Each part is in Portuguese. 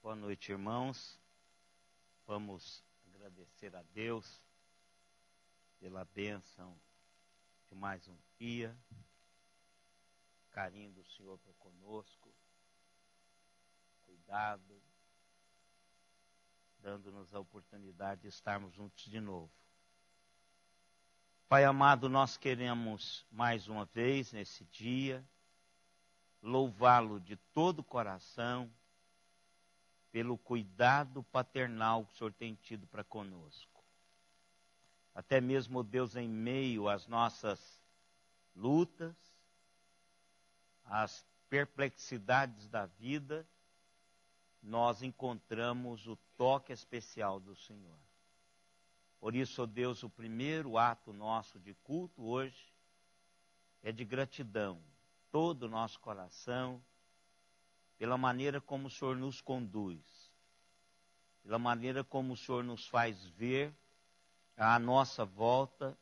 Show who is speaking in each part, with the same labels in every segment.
Speaker 1: Boa noite, irmãos. Vamos agradecer a Deus pela bênção de mais um dia, carinho do Senhor para conosco, cuidado, dando-nos a oportunidade de estarmos juntos de novo. Pai amado, nós queremos mais uma vez nesse dia louvá-lo de todo o coração pelo cuidado paternal que o Senhor tem tido para conosco. Até mesmo, Deus, em meio às nossas lutas, às perplexidades da vida, nós encontramos o toque especial do Senhor. Por isso, Deus, o primeiro ato nosso de culto hoje é de gratidão, todo o nosso coração, pela maneira como o Senhor nos conduz, pela maneira como o Senhor nos faz ver à nossa volta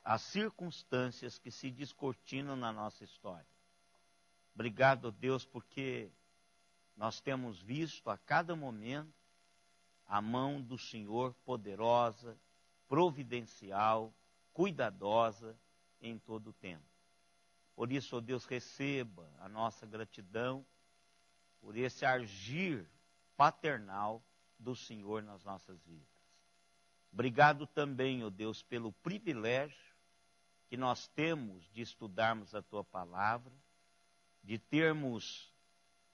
Speaker 1: as circunstâncias que se descortinam na nossa história. Obrigado, Deus, porque nós temos visto a cada momento a mão do Senhor poderosa, providencial, cuidadosa em todo o tempo. Por isso, ó Deus, receba a nossa gratidão por esse agir paternal do Senhor nas nossas vidas. Obrigado também, ó Deus, pelo privilégio que nós temos de estudarmos a Tua Palavra, de termos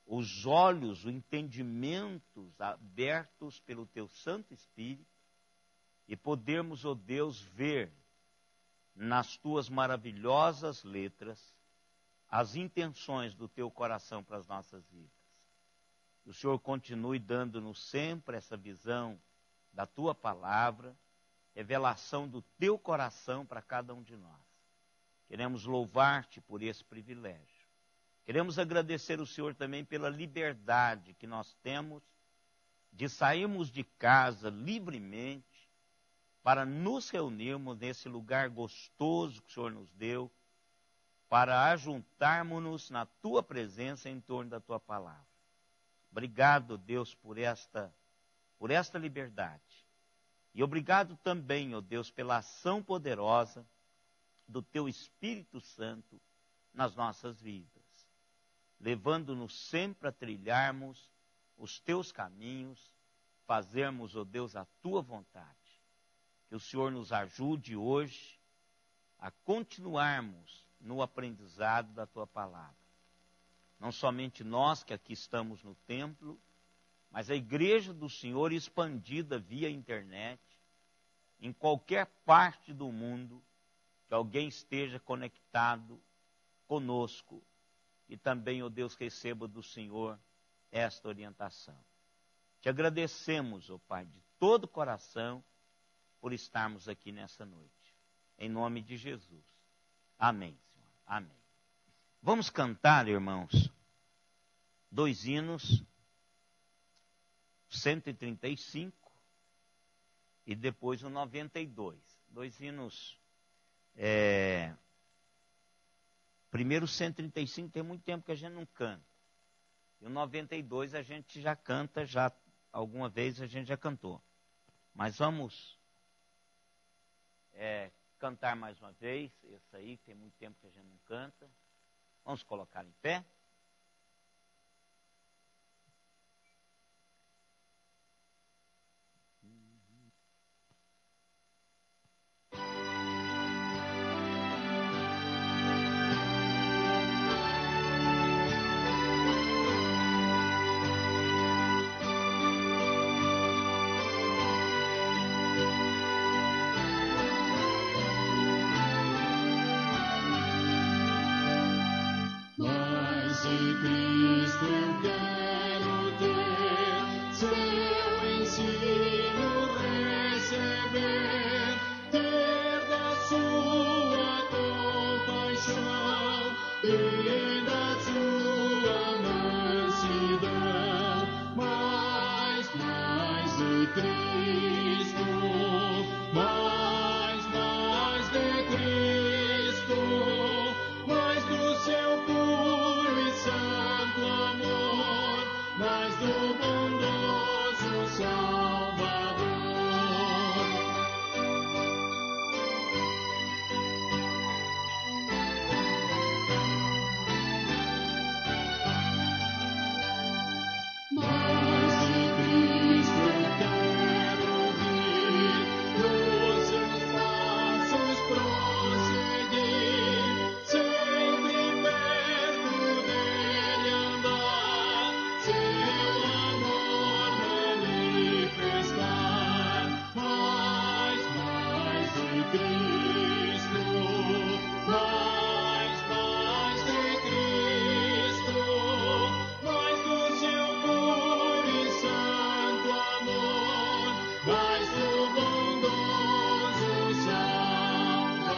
Speaker 1: os olhos, o entendimento abertos pelo Teu Santo Espírito e podermos, ó Deus, ver nas Tuas maravilhosas letras as intenções do Teu coração para as nossas vidas. Que o Senhor continue dando-nos sempre essa visão da Tua Palavra, revelação do Teu coração para cada um de nós. Queremos louvar-Te por esse privilégio. Queremos agradecer o Senhor também pela liberdade que nós temos de sairmos de casa livremente para nos reunirmos nesse lugar gostoso que o Senhor nos deu, para ajuntarmos-nos na Tua presença em torno da Tua Palavra. Obrigado, Deus, por esta liberdade. E obrigado também, ó Deus, pela ação poderosa do Teu Espírito Santo nas nossas vidas, levando-nos sempre a trilharmos os Teus caminhos, fazermos, ó Deus, a Tua vontade. Que o Senhor nos ajude hoje a continuarmos no aprendizado da Tua Palavra. Não somente nós que aqui estamos no templo, mas a igreja do Senhor expandida via internet, em qualquer parte do mundo, que alguém esteja conectado conosco, e também, ó Deus, receba do Senhor esta orientação. Te agradecemos, ó Pai, de todo o coração, por estarmos aqui nessa noite. Em nome de Jesus. Amém, Senhor. Amém. Vamos cantar, irmãos, 2 hinos, 135 e depois o 92. 2 hinos, primeiro o 135 tem muito tempo que a gente não canta. E o 92 a gente já canta, já alguma vez a gente já cantou. Mas vamos cantar mais uma vez, esse aí tem muito tempo que a gente não canta. Vamos colocar em pé.
Speaker 2: Mais do mundo mas do bondoso Salvador.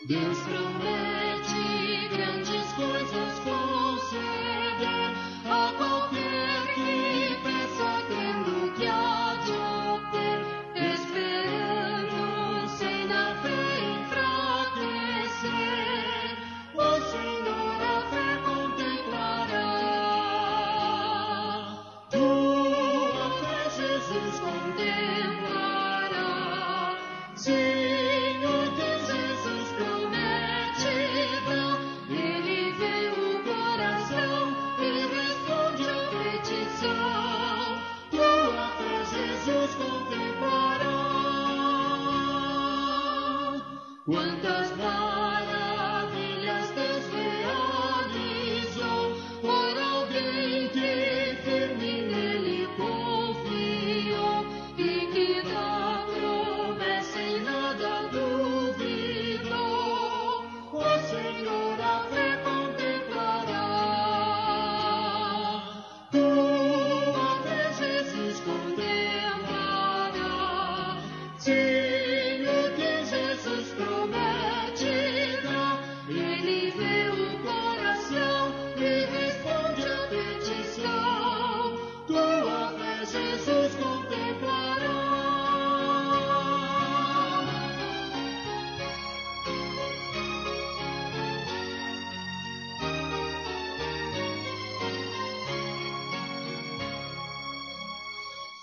Speaker 2: Deus promete grandes coisas conceder a qualquer que peça, crendo que há de obter, esperando sem na fé enfraquecer. O Senhor a fé contemplará. Tua fé, Jesus, contemplará. Senhor, que Jesus promete dar, Ele vê o coração e responde à petição. Tua fé, Jesus, contemplará. Quantas maravilhas Deus realizou por alguém que firme nele confiou e que da promessa em nada duvidou. O Senhor a fé contemplará. Tua fé, Jesus, contemplará. Senhor, que Jesus promete dar, Ele vê o coração e responde à petição. Tua fé, Jesus, contemplará.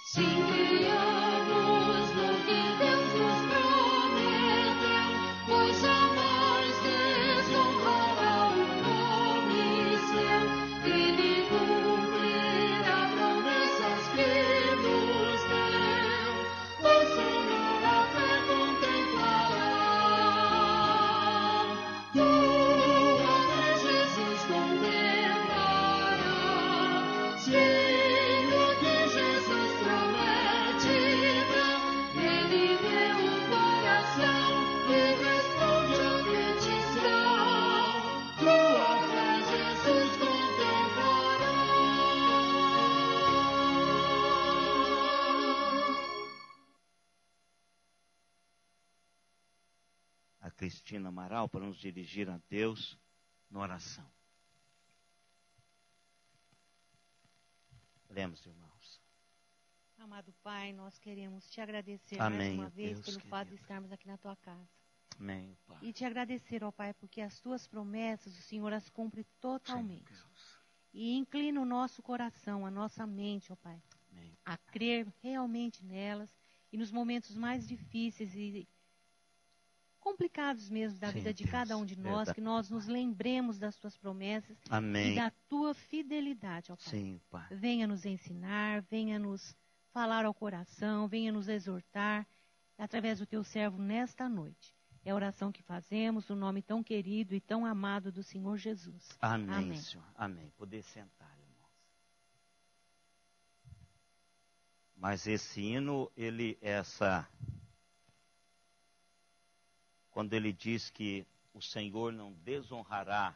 Speaker 2: Sim, criamos no que Deus nos prometeu, pois jamais desonrará o nome seu. Ele cumprirá promessas que nos deu. O Senhor a fé contemplará. Tua fé, Jesus, contemplará. Senhor, que Jesus promete dar, Ele vê o coração e responde à petição. Tua fé, Jesus, contemplará.
Speaker 1: A Cristina Amaral para nos dirigir a Deus na oração. Oremos, irmãos.
Speaker 3: Amado Pai, nós queremos te agradecer
Speaker 1: Amém,
Speaker 3: mais uma
Speaker 1: ó
Speaker 3: vez
Speaker 1: Deus
Speaker 3: pelo fato de
Speaker 1: querido.
Speaker 3: estarmos aqui na tua casa.
Speaker 1: Amém, Pai.
Speaker 3: E te agradecer, ó Pai, porque as tuas promessas o Senhor as cumpre totalmente.
Speaker 1: Sim, Deus.
Speaker 3: E inclina o nosso coração, a nossa mente, ó Pai,
Speaker 1: Amém.
Speaker 3: a crer realmente nelas e nos momentos mais difíceis e complicados mesmo da
Speaker 1: Sim,
Speaker 3: vida de
Speaker 1: Deus.
Speaker 3: cada um de nós,
Speaker 1: Verdade,
Speaker 3: que nós nos
Speaker 1: Pai.
Speaker 3: lembremos das tuas promessas e
Speaker 1: Amém.
Speaker 3: da tua fidelidade, ó Pai.
Speaker 1: Sim, Pai.
Speaker 3: Venha nos ensinar, venha nos falar ao coração, venha nos exortar através do teu servo nesta noite. É a oração que fazemos no nome tão querido e tão amado do Senhor Jesus.
Speaker 1: Amém,
Speaker 3: Amém.
Speaker 1: Senhor. Amém. Poder sentar, irmãos. Mas esse hino, quando ele diz que o Senhor não desonrará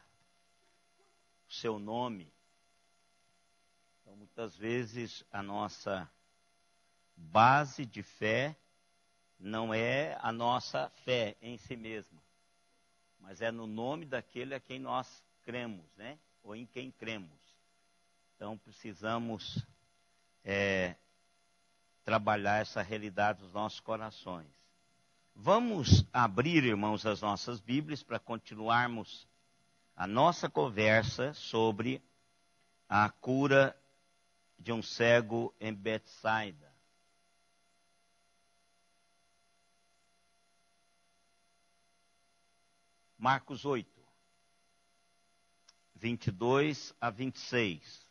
Speaker 1: o seu nome, então muitas vezes a nossa base de fé não é a nossa fé em si mesma, mas é no nome daquele a quem nós cremos, né? Ou em quem cremos. Então precisamos trabalhar essa realidade dos nossos corações. Vamos abrir, irmãos, as nossas Bíblias para continuarmos a nossa conversa sobre a cura de um cego em Betsaida. Marcos 8, 22 a 26.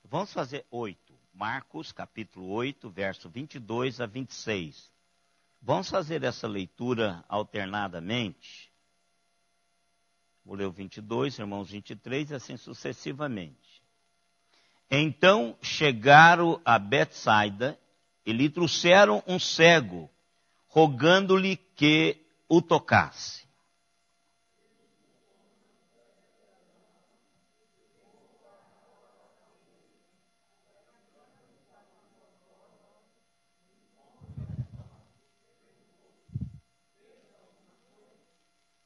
Speaker 1: Vamos fazer 8. Marcos, capítulo 8, verso 22 a 26. Vamos fazer essa leitura alternadamente. Vou ler o 22, irmãos 23, e assim sucessivamente. Então chegaram a Betsaida e lhe trouxeram um cego, rogando-lhe que o tocasse.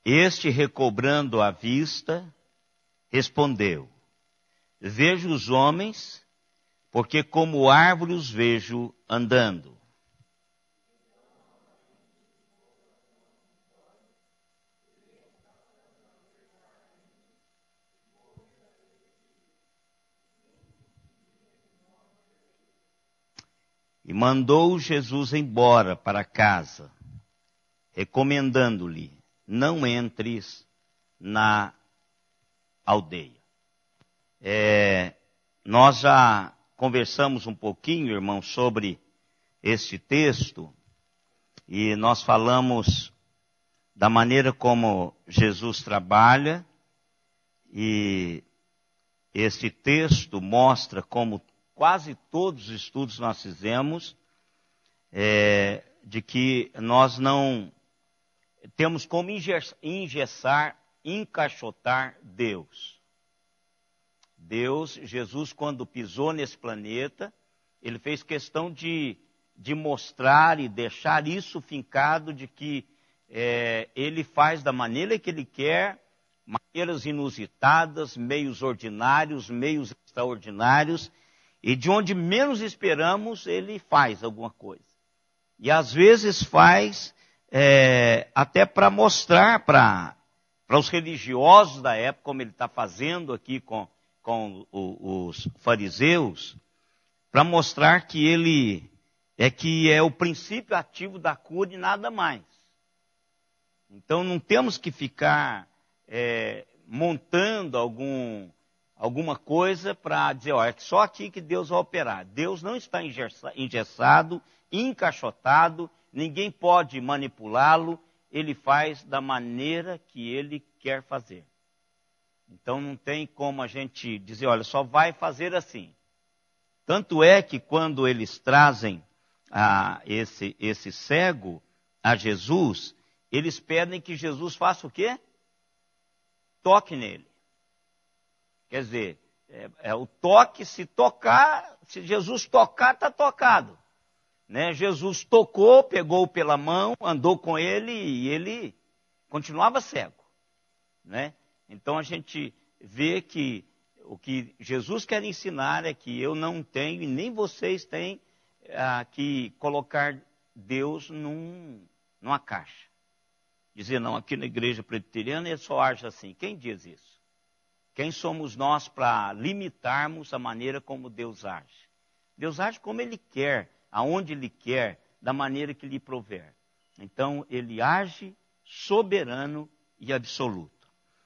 Speaker 1: Este, recobrando a vista, respondeu: vejo os homens, porque como árvore os vejo andando. E mandou Jesus embora para casa, recomendando-lhe: não entres na aldeia. Nós já conversamos um pouquinho, irmão, sobre este texto, e nós falamos da maneira como Jesus trabalha, e este texto mostra, como quase todos os estudos nós fizemos, de que nós não temos como engessar, encaixotar Deus. Jesus, quando pisou nesse planeta, ele fez questão de mostrar e deixar isso fincado de que ele faz da maneira que ele quer, maneiras inusitadas, meios ordinários, meios extraordinários, e de onde menos esperamos, ele faz alguma coisa. E às vezes faz até para mostrar para os religiosos da época, como ele está fazendo aqui com os fariseus, para mostrar que ele é o princípio ativo da cura e nada mais. Então não temos que ficar montando alguma coisa para dizer, é só aqui que Deus vai operar. Deus não está engessado, encaixotado, ninguém pode manipulá-lo, ele faz da maneira que ele quer fazer. Então não tem como a gente dizer, olha, só vai fazer assim. Tanto é que quando eles trazem esse cego a Jesus, eles pedem que Jesus faça o quê? Toque nele. Quer dizer, o toque, se Jesus tocar, está tocado. Né? Jesus tocou, pegou pela mão, andou com ele e ele continuava cego. Né? Então a gente vê que o que Jesus quer ensinar é que eu não tenho e nem vocês têm que colocar Deus numa caixa. Dizer, não, aqui na igreja presbiteriana ele só age assim. Quem diz isso? Quem somos nós para limitarmos a maneira como Deus age? Deus age como Ele quer, aonde Ele quer, da maneira que lhe prover. Então, Ele age soberano e absoluto.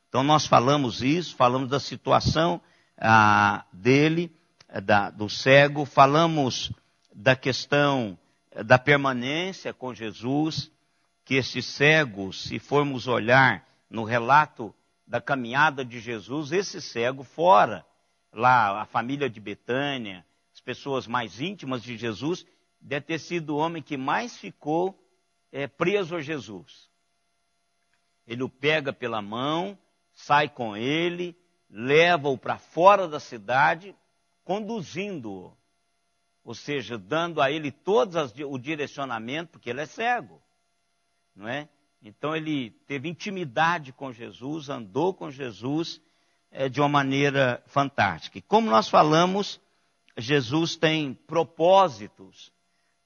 Speaker 1: Então, nós falamos isso, falamos da situação dele, do cego, falamos da questão da permanência com Jesus, que esse cego, se formos olhar no relato da caminhada de Jesus, esse cego fora, lá a família de Betânia, as pessoas mais íntimas de Jesus, deve ter sido o homem que mais ficou preso a Jesus. Ele o pega pela mão, sai com ele, leva-o para fora da cidade, conduzindo-o. Ou seja, dando a ele todo o direcionamento, porque ele é cego. Não é? Então ele teve intimidade com Jesus, andou com Jesus de uma maneira fantástica. E como nós falamos, Jesus tem propósitos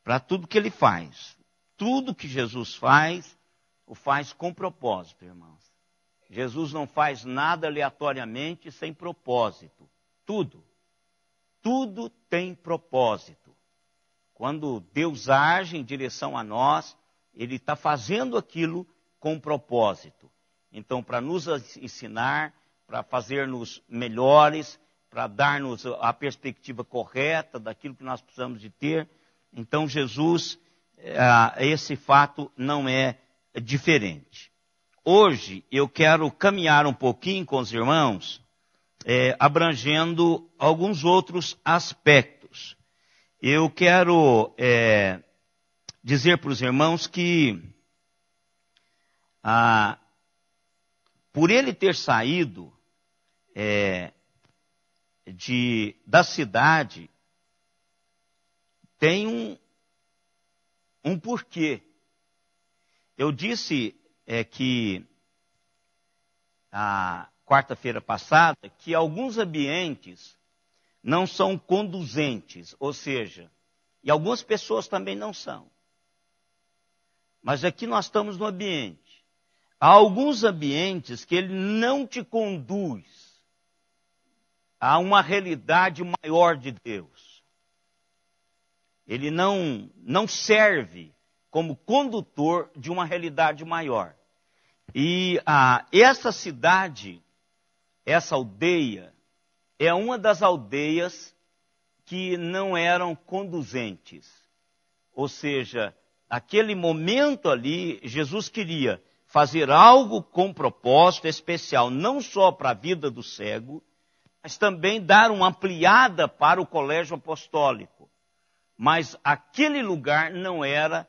Speaker 1: para tudo que ele faz. Tudo que Jesus faz, o faz com propósito, irmãos. Jesus não faz nada aleatoriamente sem propósito. Tudo. tudo tem propósito. Quando Deus age em direção a nós, Ele está fazendo aquilo com propósito. Então, para nos ensinar, para fazer-nos melhores, para dar-nos a perspectiva correta daquilo que nós precisamos de ter. Então, Jesus, esse fato não é diferente. Hoje, eu quero caminhar um pouquinho com os irmãos, abrangendo alguns outros aspectos. Eu quero dizer para os irmãos que, por ele ter saído da cidade, tem um porquê. Eu disse que a quarta-feira passada que alguns ambientes não são conduzentes, ou seja, e algumas pessoas também não são. Mas aqui nós estamos no ambiente. Há alguns ambientes que ele não te conduz a uma realidade maior de Deus. Ele não serve como condutor de uma realidade maior. E essa cidade, essa aldeia, é uma das aldeias que não eram conduzentes. Ou seja, naquele momento ali, Jesus queria fazer algo com propósito especial, não só para a vida do cego, mas também dar uma ampliada para o colégio apostólico. Mas aquele lugar não era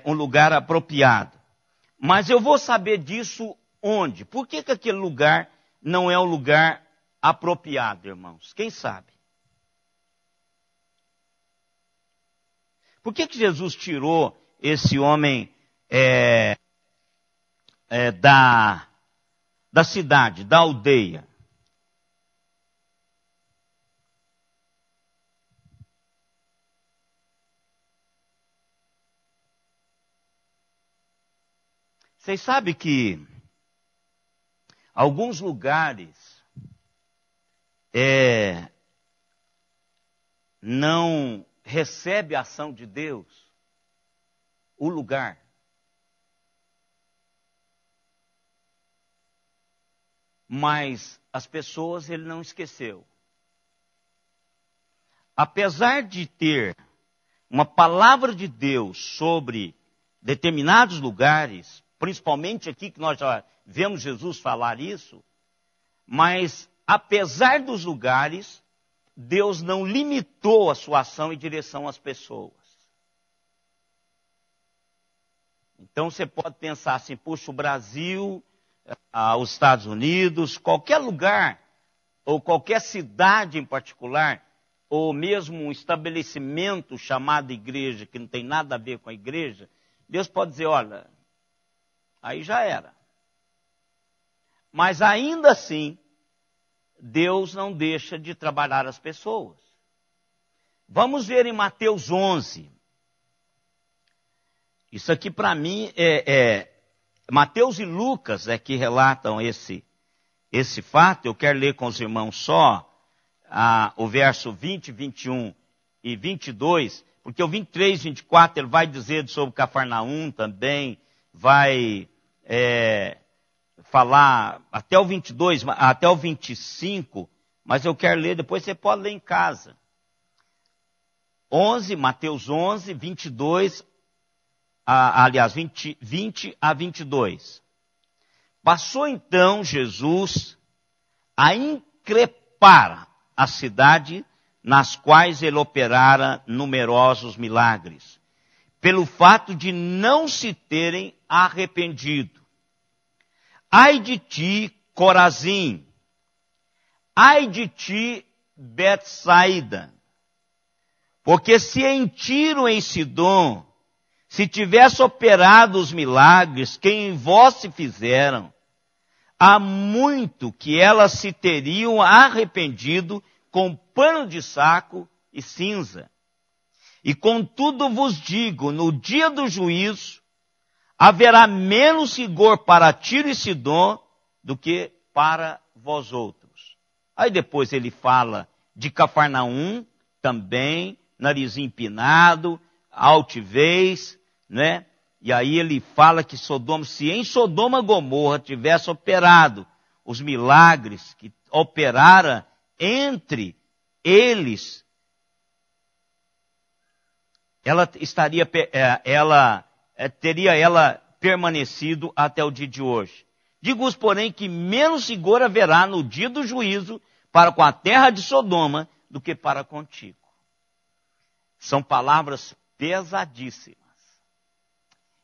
Speaker 1: um lugar apropriado. Mas eu vou saber disso onde? Por que aquele lugar não é um lugar apropriado, irmãos? Quem sabe? Por que Jesus tirou esse homem da cidade, da aldeia? Vocês sabem que alguns lugares não recebe a ação de Deus, o lugar. Mas as pessoas ele não esqueceu. Apesar de ter uma palavra de Deus sobre determinados lugares, principalmente aqui que nós já vemos Jesus falar isso, mas apesar dos lugares, Deus não limitou a sua ação em direção às pessoas. Então você pode pensar assim, puxa, o Brasil, os Estados Unidos, qualquer lugar, ou qualquer cidade em particular, ou mesmo um estabelecimento chamado igreja, que não tem nada a ver com a igreja, Deus pode dizer, olha, aí já era. Mas ainda assim, Deus não deixa de trabalhar as pessoas. Vamos ver em Mateus 11. Isso aqui para mim Mateus e Lucas é que relatam esse fato. Eu quero ler com os irmãos só o verso 20, 21 e 22, porque o 23, 24 ele vai dizer sobre Cafarnaum também, vai falar até o 22, até o 25, mas eu quero ler, depois você pode ler em casa. Mateus 11, 22, aliás, 20 a 22. Passou então Jesus a increpar a cidade nas quais ele operara numerosos milagres, pelo fato de não se terem arrependido. Ai de ti, Corazim! Ai de ti, Betsaida! Porque se em Tiro ou em Sidom se tivesse operado os milagres que em vós se fizeram, há muito que elas se teriam arrependido com pano de saco e cinza. E contudo vos digo, no dia do juízo, haverá menos rigor para Tiro e Sidom do que para vós outros. Aí depois ele fala de Cafarnaum, também, nariz empinado, altivez, né? E aí ele fala que Sodoma, se em Sodoma e Gomorra tivesse operado os milagres que operara entre eles, teria ela permanecido até o dia de hoje. Digo-vos, porém, que menos rigor haverá no dia do juízo para com a terra de Sodoma do que para contigo. São palavras pesadíssimas.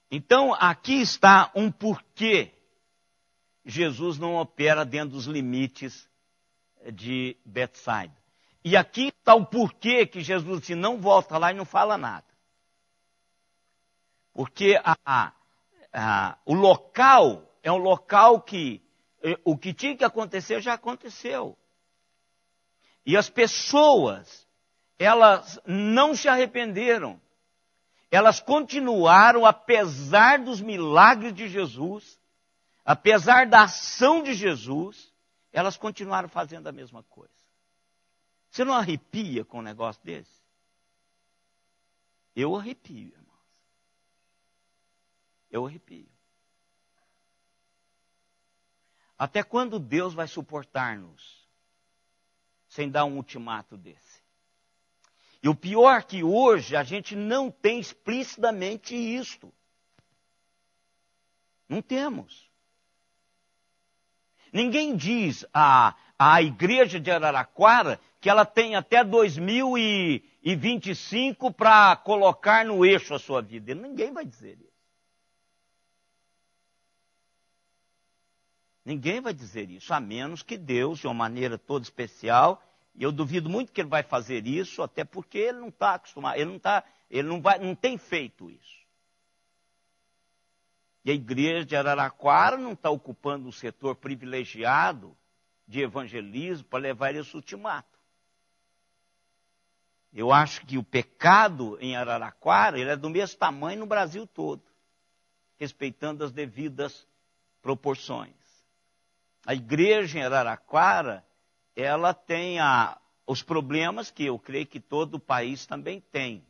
Speaker 1: Então, aqui está um porquê Jesus não opera dentro dos limites de Betsaida. E aqui está o porquê que Jesus disse, não volta lá e não fala nada. Porque o local é um local que o que tinha que acontecer já aconteceu. E as pessoas, elas não se arrependeram. Elas continuaram, apesar dos milagres de Jesus, apesar da ação de Jesus, elas continuaram fazendo a mesma coisa. Você não arrepia com um negócio desse? Eu arrepio, irmãos. Eu arrepio. Até quando Deus vai suportar-nos sem dar um ultimato desse? E o pior é que hoje a gente não tem explicitamente isto. Não temos. Ninguém diz à igreja de Araraquara que ela tem até 2025 para colocar no eixo a sua vida. Ninguém vai dizer isso. Ninguém vai dizer isso, a menos que Deus, de uma maneira toda especial, e eu duvido muito que ele vai fazer isso, até porque ele não está acostumado, não tem feito isso. E a igreja de Araraquara não está ocupando um setor privilegiado de evangelismo para levar esse ultimato. Eu acho que o pecado em Araraquara ele é do mesmo tamanho no Brasil todo, respeitando as devidas proporções. A igreja em Araraquara, ela tem os problemas que eu creio que todo o país também tem.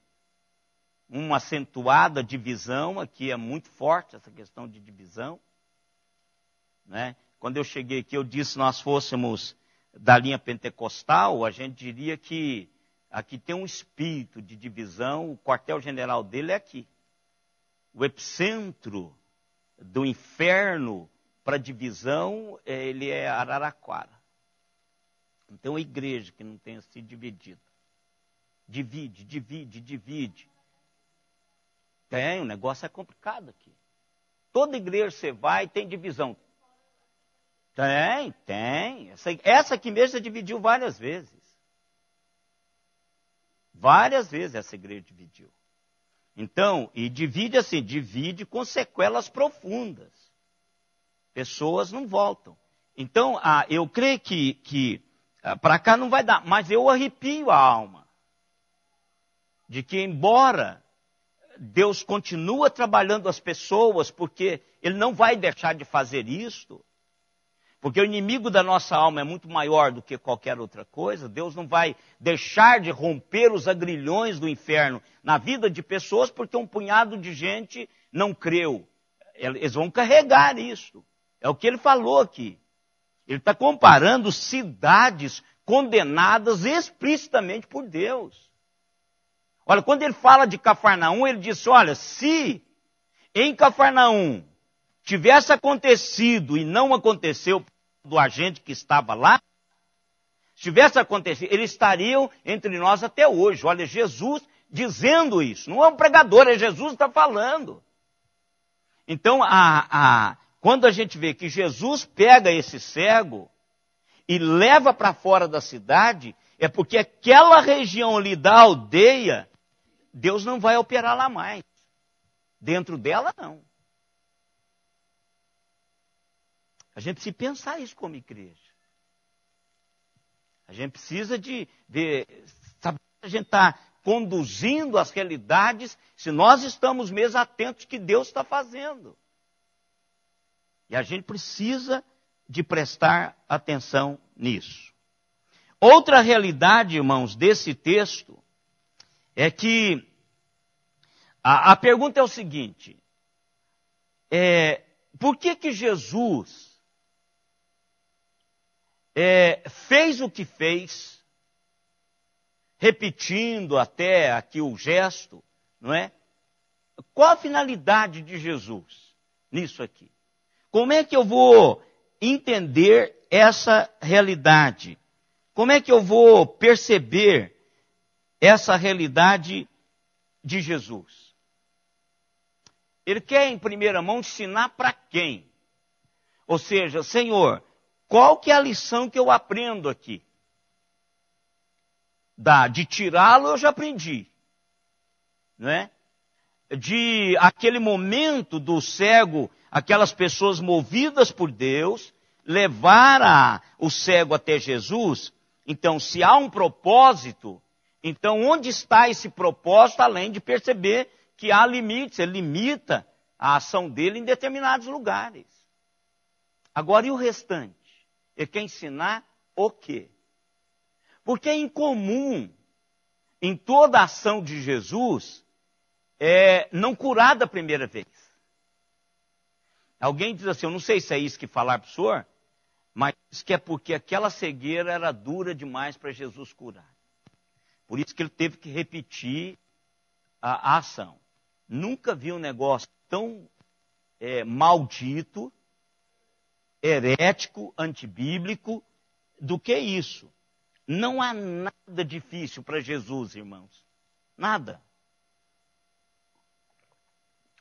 Speaker 1: Uma acentuada divisão, aqui é muito forte essa questão de divisão. Né? Quando eu cheguei aqui, eu disse que nós fôssemos da linha pentecostal, a gente diria que aqui tem um espírito de divisão, o quartel-general dele é aqui. O epicentro do inferno para divisão, ele é Araraquara. Então, a igreja que não tenha sido dividida. Divide. O negócio é complicado aqui. Toda igreja você vai, tem divisão. Tem. Essa aqui mesmo você dividiu várias vezes. Várias vezes essa igreja dividiu. Então, e divide com sequelas profundas. Pessoas não voltam. Então, eu creio que para cá não vai dar, mas eu arrepio a alma. De que embora Deus continua trabalhando as pessoas, porque Ele não vai deixar de fazer isto, porque o inimigo da nossa alma é muito maior do que qualquer outra coisa, Deus não vai deixar de romper os agrilhões do inferno na vida de pessoas, porque um punhado de gente não creu. Eles vão carregar isso. É o que ele falou aqui. Ele está comparando cidades condenadas explicitamente por Deus. Olha, quando ele fala de Cafarnaum, ele disse, olha, se em Cafarnaum tivesse acontecido e não aconteceu do agente que estava lá, se tivesse acontecido, eles estariam entre nós até hoje. Olha, Jesus dizendo isso. Não é um pregador, é Jesus que está falando. Então, quando a gente vê que Jesus pega esse cego e leva para fora da cidade, é porque aquela região ali da aldeia, Deus não vai operar lá mais. Dentro dela, não. A gente precisa pensar isso como igreja. A gente precisa de ver, saber que a gente está conduzindo as realidades, se nós estamos mesmo atentos que Deus está fazendo. E a gente precisa de prestar atenção nisso. Outra realidade, irmãos, desse texto é que a pergunta é o seguinte: por que Jesus fez o que fez, repetindo até aqui o gesto, não é? Qual a finalidade de Jesus nisso aqui? Como é que eu vou entender essa realidade? Como é que eu vou perceber essa realidade de Jesus? Ele quer, em primeira mão, ensinar para quem? Ou seja, Senhor, qual que é a lição que eu aprendo aqui? De tirá-lo eu já aprendi, não é? De aquele momento do cego, aquelas pessoas movidas por Deus, levar o cego até Jesus. Então, se há um propósito, então onde está esse propósito, além de perceber que há limites, ele limita a ação dele em determinados lugares. Agora, e o restante? Ele quer ensinar o quê? Porque é incomum em toda a ação de Jesus não curar da primeira vez. Alguém diz assim, eu não sei se é isso que falar para o senhor, mas diz que é porque aquela cegueira era dura demais para Jesus curar. Por isso que ele teve que repetir a ação. Nunca vi um negócio tão maldito, herético, antibíblico, do que isso. Não há nada difícil para Jesus, irmãos. Nada.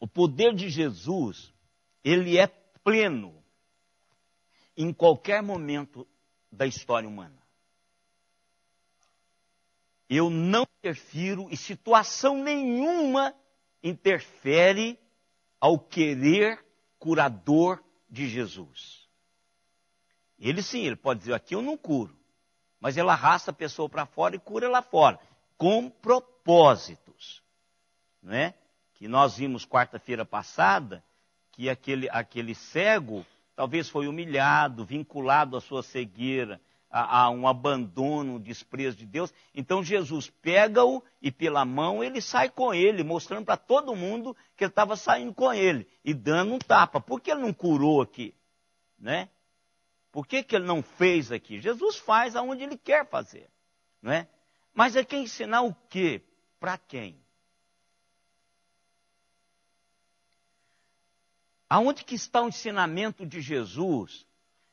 Speaker 1: O poder de Jesus, ele é pleno em qualquer momento da história humana. Eu não interfiro e situação nenhuma interfere ao querer curador de Jesus. Ele sim, ele pode dizer, aqui eu não curo. Mas ele arrasta a pessoa para fora e cura lá fora. Com propósitos. Não é? Que nós vimos quarta-feira passada, que aquele cego talvez foi humilhado, vinculado à sua cegueira, a um abandono, um desprezo de Deus. Então Jesus pega-o e pela mão ele sai com ele, mostrando para todo mundo que ele estava saindo com ele e dando um tapa. Por que ele não curou aqui? Né? Por que ele não fez aqui? Jesus faz aonde ele quer fazer. Não é? Mas ele quer ensinar o quê? Para quem? Aonde que está o ensinamento de Jesus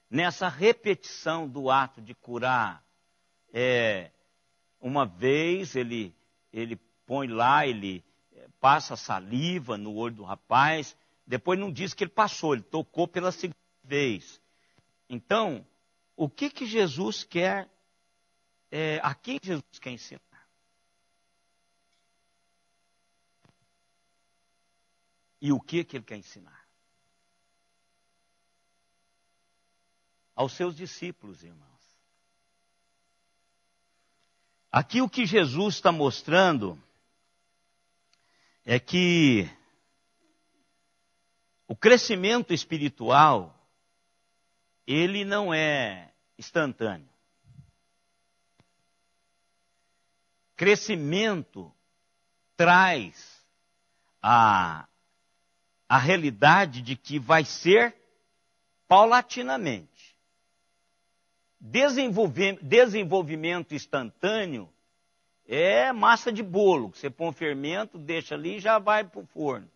Speaker 1: nessa repetição do ato de curar? Uma vez ele põe lá, ele passa saliva no olho do rapaz, depois não diz que ele passou, ele tocou pela segunda vez. Então, o que Jesus quer, a quem Jesus quer ensinar? E o que ele quer ensinar? Aos seus discípulos, irmãos. Aqui o que Jesus está mostrando é que o crescimento espiritual, ele não é instantâneo. Crescimento traz a realidade de que vai ser paulatinamente. Desenvolvimento instantâneo é massa de bolo. Você põe um fermento, deixa ali e já vai para o forno.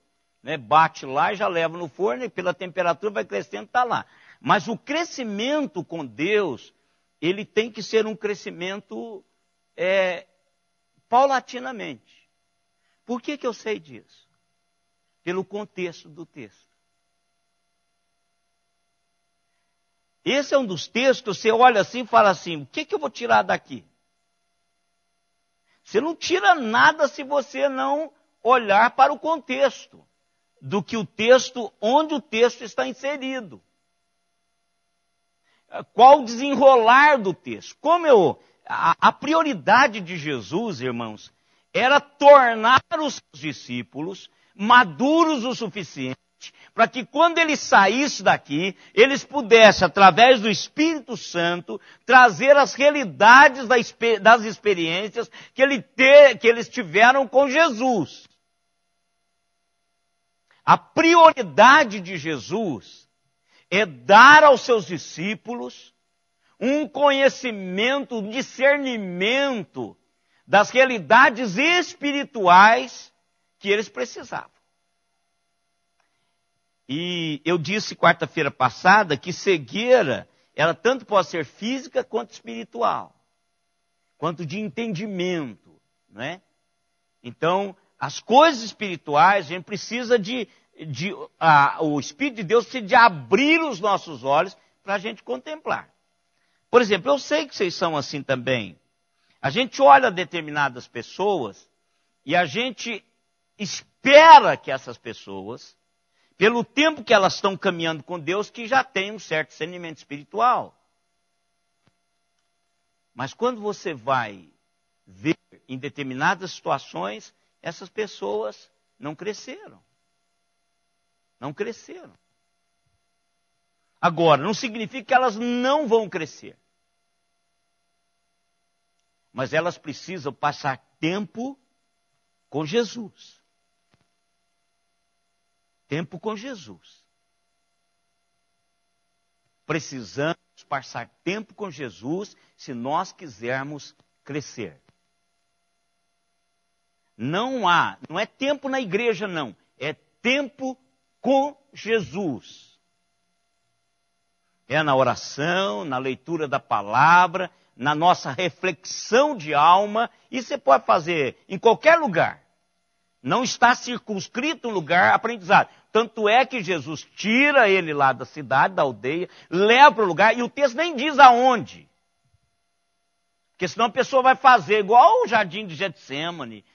Speaker 1: Né? Bate lá e já leva no forno e pela temperatura vai crescendo e está lá. Mas o crescimento com Deus, ele tem que ser um crescimento paulatinamente. Por que eu sei disso? Pelo contexto do texto. Esse é um dos textos, você olha assim e fala assim, o que eu vou tirar daqui? Você não tira nada se você não olhar para o contexto do que o texto, onde o texto está inserido. Qual o desenrolar do texto? A prioridade de Jesus, irmãos, era tornar os discípulos maduros o suficiente para que quando ele saísse daqui, eles pudessem, através do Espírito Santo, trazer as realidades das experiências que eles tiveram com Jesus. A prioridade de Jesus é dar aos seus discípulos um conhecimento, um discernimento das realidades espirituais que eles precisavam. E eu disse quarta-feira passada que cegueira, ela tanto pode ser física quanto espiritual, quanto de entendimento, não é? Então, as coisas espirituais, a gente precisa o Espírito de Deus precisa de abrir os nossos olhos para a gente contemplar. Por exemplo, eu sei que vocês são assim também. A gente olha determinadas pessoas e a gente espera que essas pessoas, pelo tempo que elas estão caminhando com Deus, que já tenham um certo discernimento espiritual. Mas quando você vai ver em determinadas situações, essas pessoas não cresceram. Não cresceram. Agora, não significa que elas não vão crescer. Mas elas precisam passar tempo com Jesus. Tempo com Jesus. Precisamos passar tempo com Jesus se nós quisermos crescer. Não é tempo na igreja, não. É tempo com Jesus. É na oração, na leitura da palavra, na nossa reflexão de alma. Isso você pode fazer em qualquer lugar. Não está circunscrito um lugar aprendizado. Tanto é que Jesus tira ele lá da cidade, da aldeia, leva para o lugar, e o texto nem diz aonde. Porque senão a pessoa vai fazer igual o jardim de Getsêmani,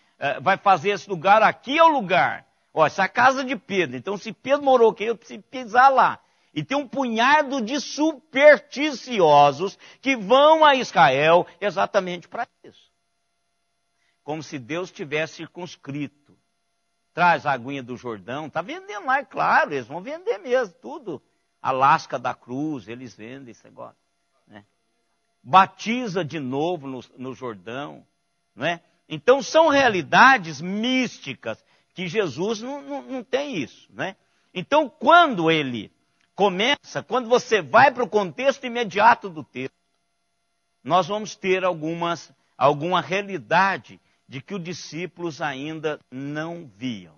Speaker 1: vai fazer esse lugar, aqui é o lugar. Ó, essa é a casa de Pedro. Então, se Pedro morou aqui, eu preciso pisar lá. E tem um punhado de supersticiosos que vão a Israel exatamente para isso. Como se Deus tivesse circunscrito. Traz a aguinha do Jordão, está vendendo lá, é claro, eles vão vender mesmo, tudo. A lasca da cruz, eles vendem esse negócio. Né? Batiza de novo no Jordão. Não é? Então são realidades místicas que Jesus não tem isso. Né? Então quando ele começa, quando você vai para o contexto imediato do texto, nós vamos ter alguma realidade de que os discípulos ainda não viam.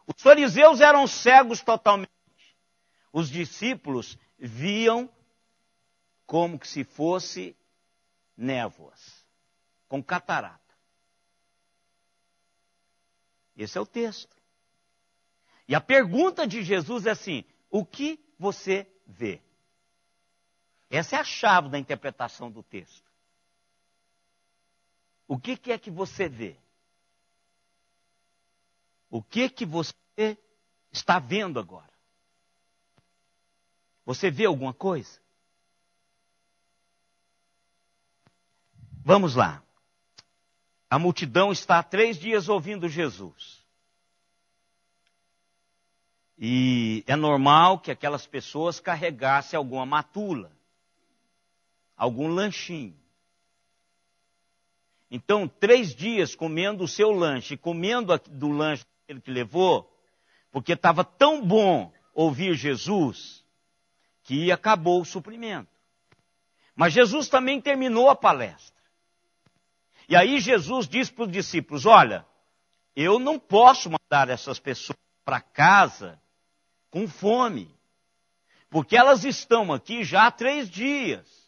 Speaker 1: Os fariseus eram cegos totalmente. Os discípulos viam como que se fosse névoas, com catarata. Esse é o texto. E a pergunta de Jesus é assim: o que você vê? Essa é a chave da interpretação do texto. O que é que você vê? O que você está vendo agora? Você vê alguma coisa? Vamos lá. A multidão está há 3 dias ouvindo Jesus. E é normal que aquelas pessoas carregassem alguma matula, algum lanchinho. Então, 3 dias comendo o seu lanche, comendo do lanche que levou, porque estava tão bom ouvir Jesus, que acabou o suprimento. Mas Jesus também terminou a palestra. E aí Jesus disse para os discípulos: olha, eu não posso mandar essas pessoas para casa com fome, porque elas estão aqui já há 3 dias.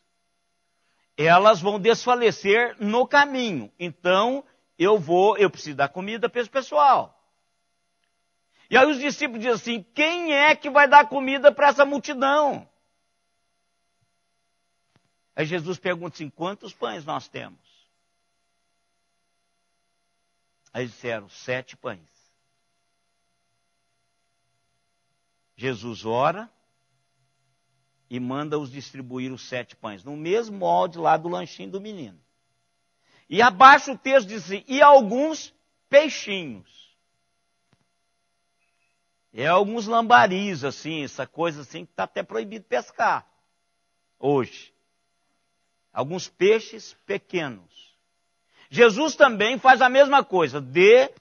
Speaker 1: Elas vão desfalecer no caminho. Então, eu preciso dar comida para esse pessoal. E aí os discípulos dizem assim: quem é que vai dar comida para essa multidão? Aí Jesus pergunta assim: quantos pães nós temos? Aí disseram: 7 pães. Jesus ora e manda-os distribuir os 7 pães, no mesmo molde lá do lanchinho do menino. E abaixo o texto diz assim: e alguns peixinhos. É alguns lambaris, assim, essa coisa assim, que está até proibido pescar hoje. Alguns peixes pequenos. Jesus também faz a mesma coisa, dê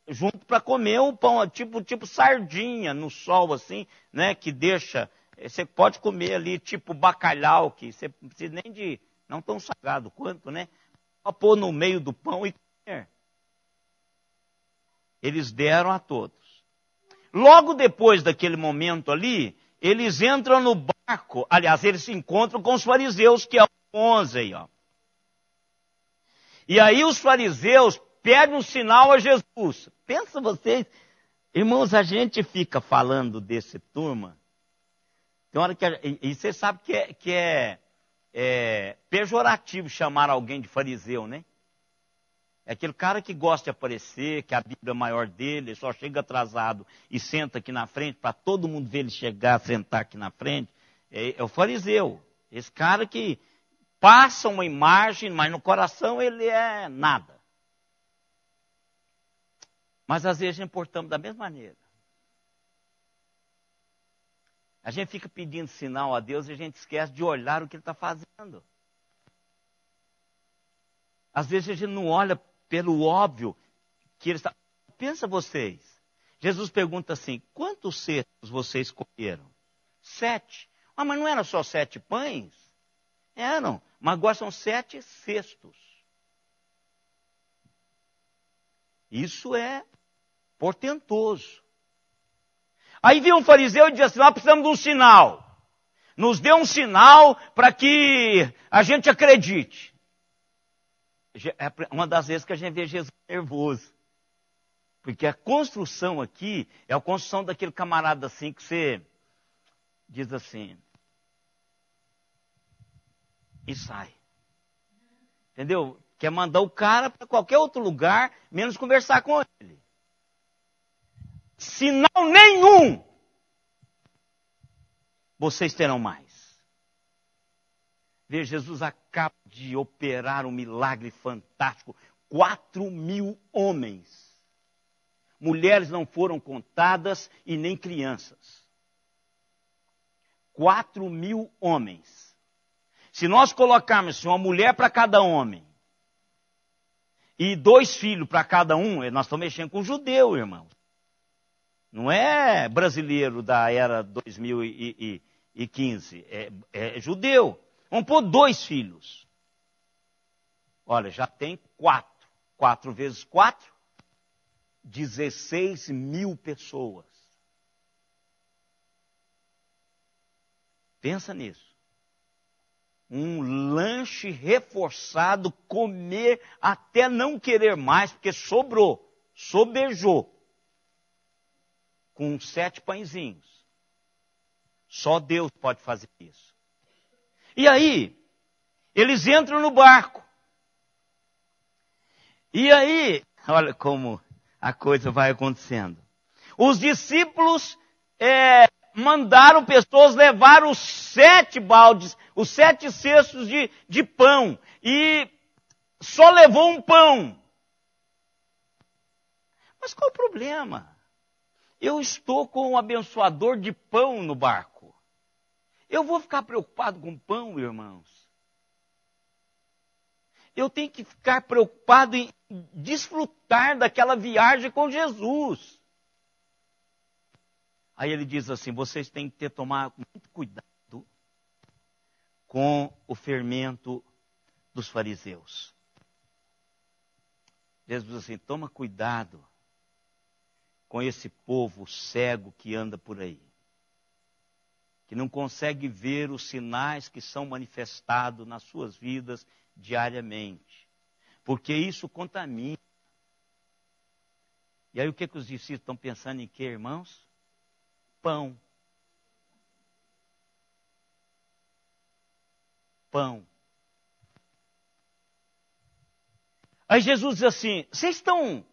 Speaker 1: junto para comer o pão, tipo sardinha no sol, assim, né, que deixa, você pode comer ali, tipo bacalhau, que você não precisa nem de, não tão salgado quanto, né, só pôr no meio do pão e comer. Eles deram a todos. Logo depois daquele momento ali, eles entram no barco, aliás, eles se encontram com os fariseus, que é o 11 aí, ó. E aí os fariseus pedem um sinal a Jesus. Pensa vocês, irmãos, a gente fica falando desse turma, tem hora que, e você sabe que é pejorativo chamar alguém de fariseu, né? É aquele cara que gosta de aparecer, que a Bíblia é maior dele, só chega atrasado e senta aqui na frente, para todo mundo ver ele chegar, sentar aqui na frente. É o fariseu. Esse cara que passa uma imagem, mas no coração ele é nada. Mas às vezes importamos da mesma maneira. A gente fica pedindo sinal a Deus e a gente esquece de olhar o que Ele está fazendo. Às vezes a gente não olha pelo óbvio que Ele está... Pensa vocês. Jesus pergunta assim, quantos cestos vocês comeram? 7. Ah, mas não eram só 7 pães? Eram, mas agora são 7 cestos. Isso é portentoso. Aí vem um fariseu e diz assim, nós precisamos de um sinal. Nos dê um sinal para que a gente acredite. É uma das vezes que a gente vê Jesus nervoso. Porque a construção aqui é a construção daquele camarada assim que você diz assim. E sai. Entendeu? Quer mandar o cara para qualquer outro lugar, menos conversar com ele. Sinal nenhum vocês terão mais. Veja, Jesus acaba de operar um milagre fantástico. 4.000 homens. Mulheres não foram contadas e nem crianças. 4.000 homens. Se nós colocarmos uma mulher para cada homem e 2 filhos para cada um, nós estamos mexendo com judeu, irmãos. Não é brasileiro da era 2015, é judeu. Vamos pôr 2 filhos. Olha, já tem 4. 4 vezes 4, 16.000 pessoas. Pensa nisso. Um lanche reforçado, comer até não querer mais, porque sobrou, sobejou. Com 7 pãezinhos. Só Deus pode fazer isso. E aí, eles entram no barco. E aí, olha como a coisa vai acontecendo. Os discípulos mandaram pessoas levar os 7 baldes, os 7 cestos de pão. E só levou um pão. Mas qual o problema? Eu estou com um abençoador de pão no barco. Eu vou ficar preocupado com pão, irmãos? Eu tenho que ficar preocupado em desfrutar daquela viagem com Jesus. Aí ele diz assim, vocês têm que tomar muito cuidado com o fermento dos fariseus. Jesus diz assim, toma cuidado com esse povo cego que anda por aí, que não consegue ver os sinais que são manifestados nas suas vidas diariamente, porque isso contamina. E aí o que os discípulos estão pensando em quê, irmãos? Pão. Pão. Aí Jesus diz assim, vocês estão...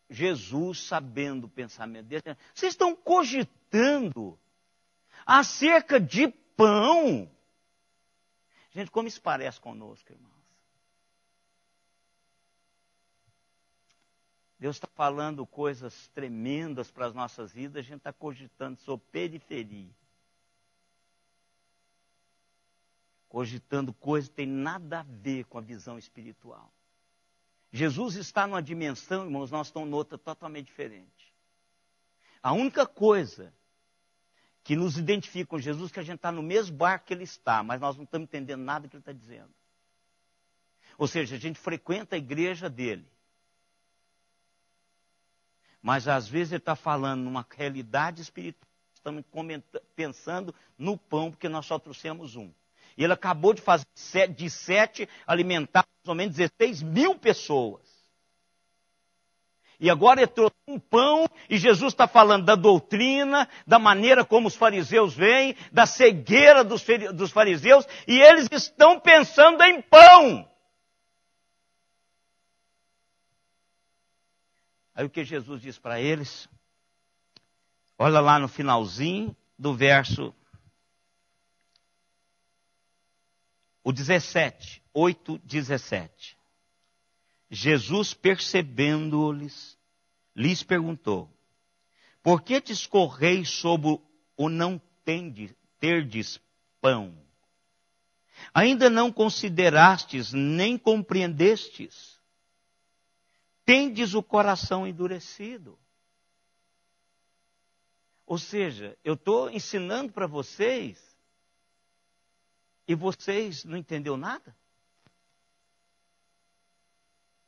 Speaker 1: Jesus, sabendo o pensamento dele, vocês estão cogitando acerca de pão? Gente, como isso parece conosco, irmãos? Deus está falando coisas tremendas para as nossas vidas, a gente está cogitando sobre periferia. Cogitando coisas que tem nada a ver com a visão espiritual. Jesus está numa dimensão, irmãos, nós estamos noutra totalmente diferente. A única coisa que nos identifica com Jesus é que a gente está no mesmo barco que ele está, mas nós não estamos entendendo nada que ele está dizendo. Ou seja, a gente frequenta a igreja dele. Mas às vezes ele está falando numa realidade espiritual. Estamos pensando no pão, porque nós só trouxemos um. E ele acabou de fazer de 7 alimentar mais ou menos 16 mil pessoas. E agora ele trouxe um pão e Jesus está falando da doutrina, da maneira como os fariseus veem, da cegueira dos fariseus, e eles estão pensando em pão. Aí o que Jesus diz para eles? Olha lá no finalzinho do verso 17, 8:17. Jesus, percebendo-lhes, lhes perguntou: por que discorreis sobre o não terdes pão? Ainda não considerastes, nem compreendestes? Tendes o coração endurecido. Ou seja, eu estou ensinando para vocês e vocês não entenderam nada?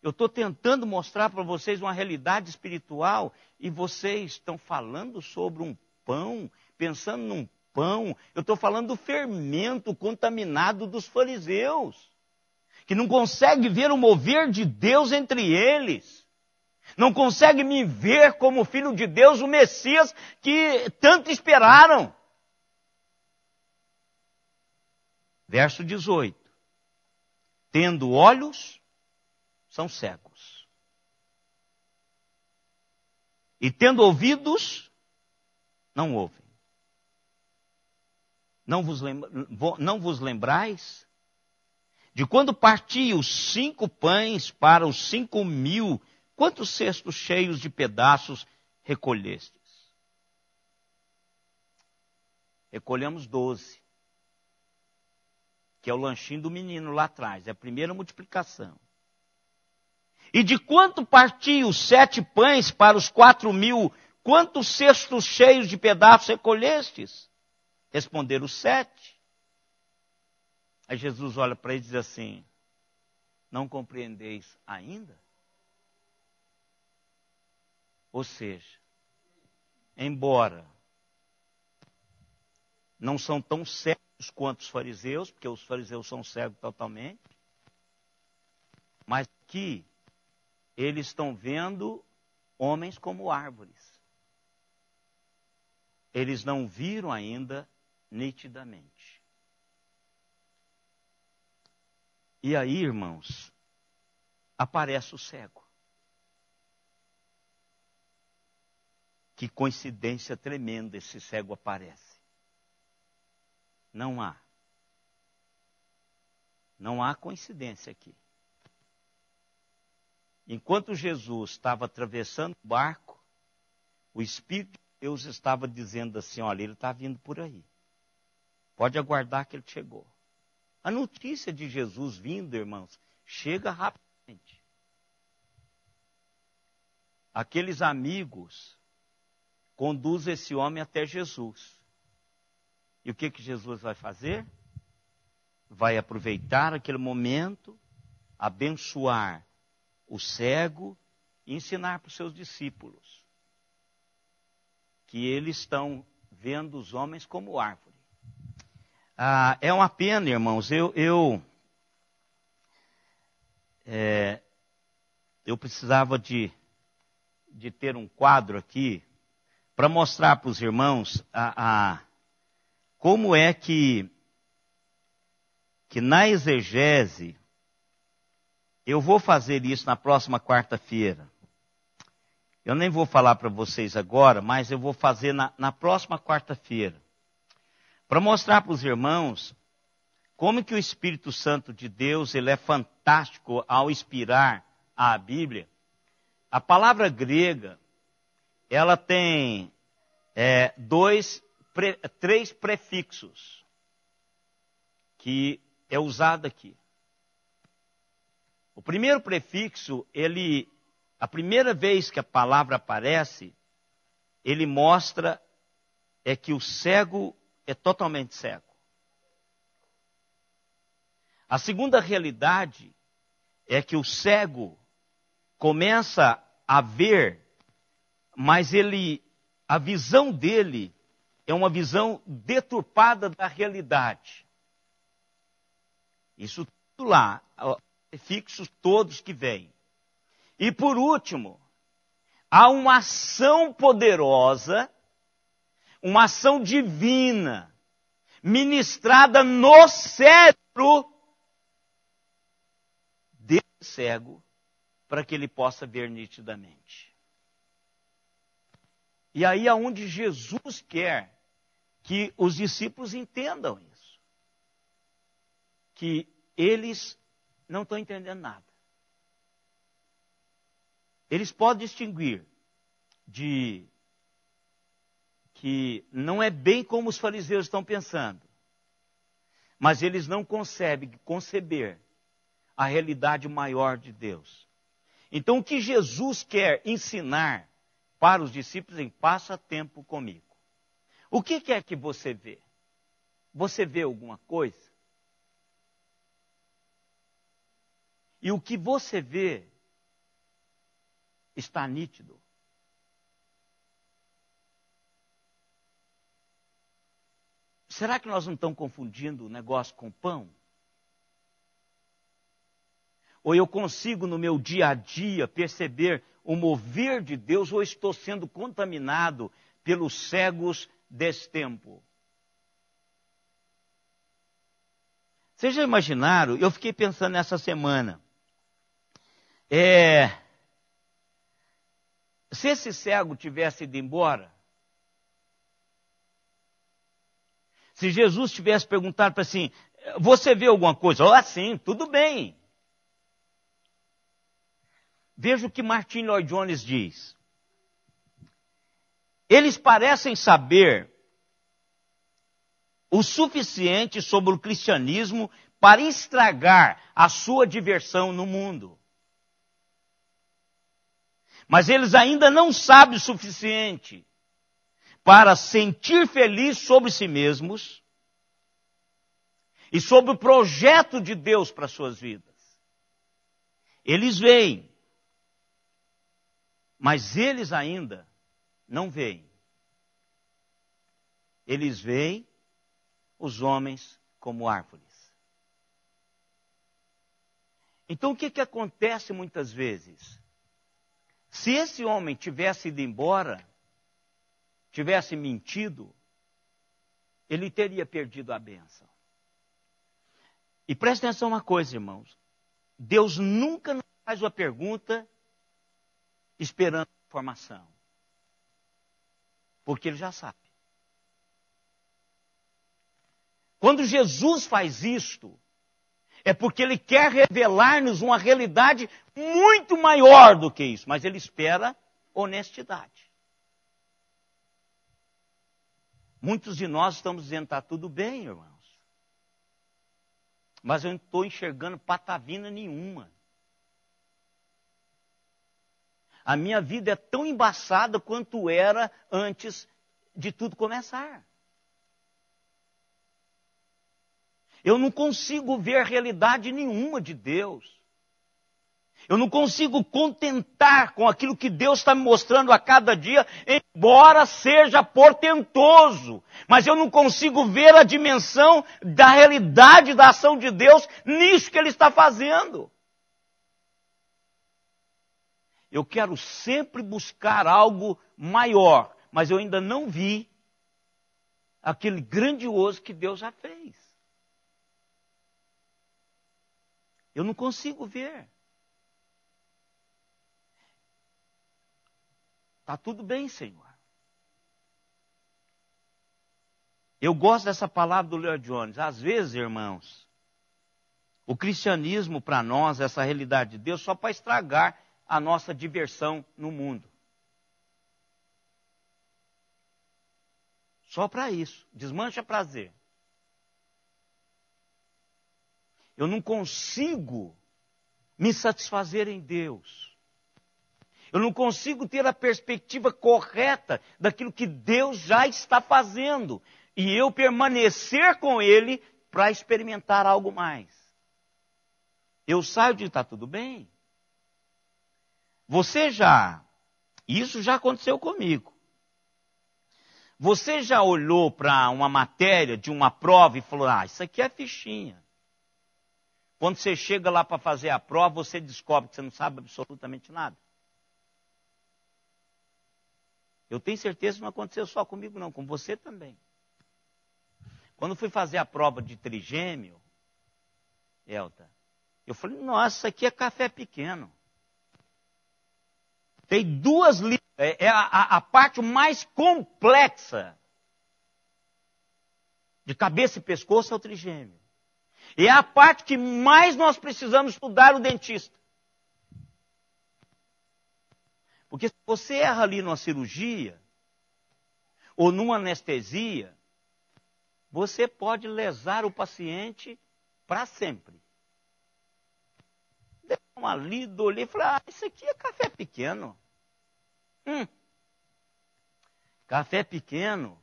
Speaker 1: Eu estou tentando mostrar para vocês uma realidade espiritual e vocês estão falando sobre um pão, pensando num pão. Eu estou falando do fermento contaminado dos fariseus, que não consegue ver o mover de Deus entre eles. Não consegue me ver como filho de Deus, o Messias que tanto esperaram. Verso 18. Tendo olhos, são cegos. E tendo ouvidos, não ouvem. Não vos lembrais de quando parti os 5 pães para os 5.000, quantos cestos cheios de pedaços recolhestes? Recolhemos 12. Que é o lanchinho do menino lá atrás, é a primeira multiplicação. E de quanto parti os 7 pães para os 4.000, quantos cestos cheios de pedaços recolhestes? Responderam os 7. Aí Jesus olha para eles e diz assim: não compreendeis ainda? Ou seja, embora não são tão cegos quanto os fariseus, porque os fariseus são cegos totalmente, mas que eles estão vendo homens como árvores. Eles não viram ainda nitidamente. E aí, irmãos, aparece o cego. Que coincidência tremenda, esse cego aparece. Não há. Não há coincidência aqui. Enquanto Jesus estava atravessando o barco, o Espírito de Deus estava dizendo assim: olha, ele está vindo por aí. Pode aguardar que ele chegou. A notícia de Jesus vindo, irmãos, chega rapidamente. Aqueles amigos conduzem esse homem até Jesus. E o que Jesus vai fazer? Vai aproveitar aquele momento, abençoar o cego e ensinar para os seus discípulos que eles estão vendo os homens como árvore. É uma pena, irmãos, eu precisava de ter um quadro aqui para mostrar para os irmãos como é que na exegese, eu vou fazer isso na próxima quarta-feira. Eu nem vou falar para vocês agora, mas eu vou fazer na próxima quarta-feira. Para mostrar para os irmãos como que o Espírito Santo de Deus, ele é fantástico ao inspirar a Bíblia. a palavra grega, ela tem três prefixos que é usado aqui. O primeiro prefixo, a primeira vez que a palavra aparece, ele mostra que o cego é totalmente cego. A segunda realidade é que o cego começa a ver, mas a visão dele é uma visão deturpada da realidade. Isso tudo lá, prefixos todos que vêm. E por último, há uma ação poderosa, uma ação divina, ministrada no cérebro desse cego, para que ele possa ver nitidamente. E aí é onde Jesus quer que os discípulos entendam isso. Que eles não estão entendendo nada. Eles podem distinguir que não é bem como os fariseus estão pensando, mas eles não conseguem conceber a realidade maior de Deus. Então, o que Jesus quer ensinar para os discípulos em passa tempo comigo. O que é que você vê? Você vê alguma coisa? E o que você vê está nítido. Será que nós não estamos confundindo o negócio com pão? Ou eu consigo no meu dia a dia perceber o mover de Deus, ou estou sendo contaminado pelos cegos desse tempo? Vocês já imaginaram? Eu fiquei pensando nessa semana. Se esse cego tivesse ido embora, se Jesus tivesse perguntado para assim, você vê alguma coisa? Sim, tudo bem. Veja o que Martin Lloyd Jones diz. Eles parecem saber o suficiente sobre o cristianismo para estragar a sua diversão no mundo. Mas eles ainda não sabem o suficiente para sentir feliz sobre si mesmos e sobre o projeto de Deus para suas vidas. Eles veem, mas eles ainda não veem. Eles veem os homens como árvores. Então o que acontece muitas vezes? Se esse homem tivesse ido embora, tivesse mentido, ele teria perdido a bênção. E preste atenção uma coisa, irmãos. Deus nunca nos faz uma pergunta esperando informação. Porque ele já sabe. Quando Jesus faz isto, é porque ele quer revelar-nos uma realidade muito maior do que isso. Mas ele espera honestidade. Muitos de nós estamos dizendo, está tudo bem, irmãos. Mas eu não estou enxergando patavina nenhuma. A minha vida é tão embaçada quanto era antes de tudo começar. Eu não consigo ver realidade nenhuma de Deus. Eu não consigo contentar com aquilo que Deus está me mostrando a cada dia, embora seja portentoso. Mas eu não consigo ver a dimensão da realidade da ação de Deus nisso que Ele está fazendo. Eu quero sempre buscar algo maior, mas eu ainda não vi aquele grandioso que Deus já fez. Eu não consigo ver. Está tudo bem, Senhor. Eu gosto dessa palavra do Lloyd Jones. Às vezes, irmãos, o cristianismo para nós, essa realidade de Deus, só para estragar a nossa diversão no mundo. Só para isso. Desmancha prazer. Eu não consigo me satisfazer em Deus. Eu não consigo ter a perspectiva correta daquilo que Deus já está fazendo. E eu permanecer com Ele para experimentar algo mais. Eu saio de está tudo bem. Isso já aconteceu comigo. Você já olhou para uma matéria de uma prova e falou, isso aqui é fichinha. Quando você chega lá para fazer a prova, você descobre que você não sabe absolutamente nada. Eu tenho certeza que não aconteceu só comigo não, com você também. Quando fui fazer a prova de trigêmeo, Elta, eu falei, nossa, isso aqui é café pequeno. Tem 2 linhas, é a parte mais complexa de cabeça e pescoço é o trigêmeo. E é a parte que mais nós precisamos estudar o dentista. Porque se você erra ali numa cirurgia, ou numa anestesia, você pode lesar o paciente para sempre. Dei uma lida, olhei e falei, isso aqui é café pequeno. Café pequeno.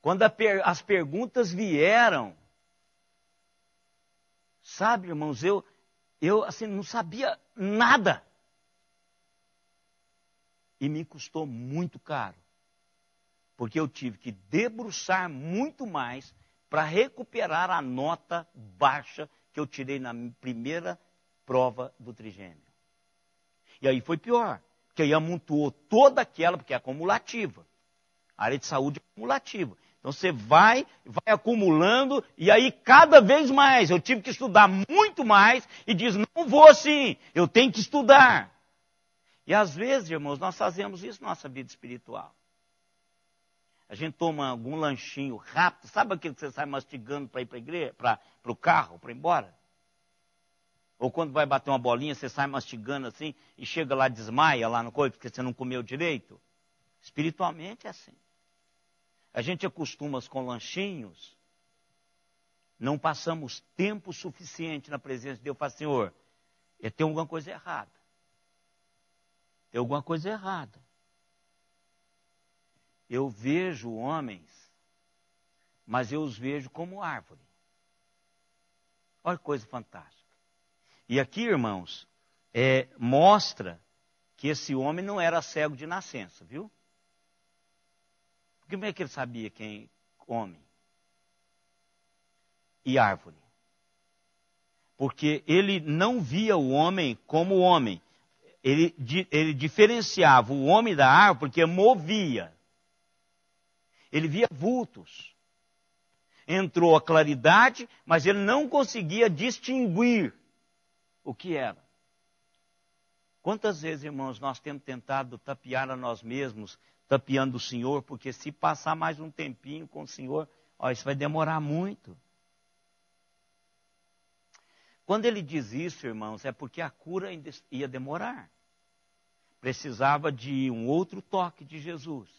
Speaker 1: Quando as perguntas vieram, sabe, irmãos, eu assim, não sabia nada. E me custou muito caro. Porque eu tive que debruçar muito mais para recuperar a nota baixa que eu tirei na primeira prova do trigêmeo. E aí foi pior, porque aí amontoou toda aquela, porque é acumulativa. A área de saúde é acumulativa. Então você vai acumulando, e aí cada vez mais, eu tive que estudar muito mais, e diz, não vou assim, eu tenho que estudar. E às vezes, irmãos, nós fazemos isso na nossa vida espiritual. A gente toma algum lanchinho rápido, sabe aquele que você sai mastigando para ir para a igreja, para o carro, para ir embora? Ou quando vai bater uma bolinha, você sai mastigando assim, e chega lá, desmaia lá no corpo, porque você não comeu direito? Espiritualmente é assim. A gente acostuma com lanchinhos, não passamos tempo suficiente na presença de Deus. Fala, Senhor, tem alguma coisa errada. Tem alguma coisa errada. Eu vejo homens, mas eu os vejo como árvore. Olha que coisa fantástica. E aqui, irmãos, mostra que esse homem não era cego de nascença, viu? Como é que ele sabia quem homem e árvore? Porque ele não via o homem como homem. Ele diferenciava o homem da árvore porque movia. Ele via vultos. Entrou a claridade, mas ele não conseguia distinguir o que era. Quantas vezes, irmãos, nós temos tentado tapear a nós mesmos, tapeando o Senhor, porque se passar mais um tempinho com o Senhor, isso vai demorar muito. Quando ele diz isso, irmãos, é porque a cura ainda ia demorar. Precisava de um outro toque de Jesus.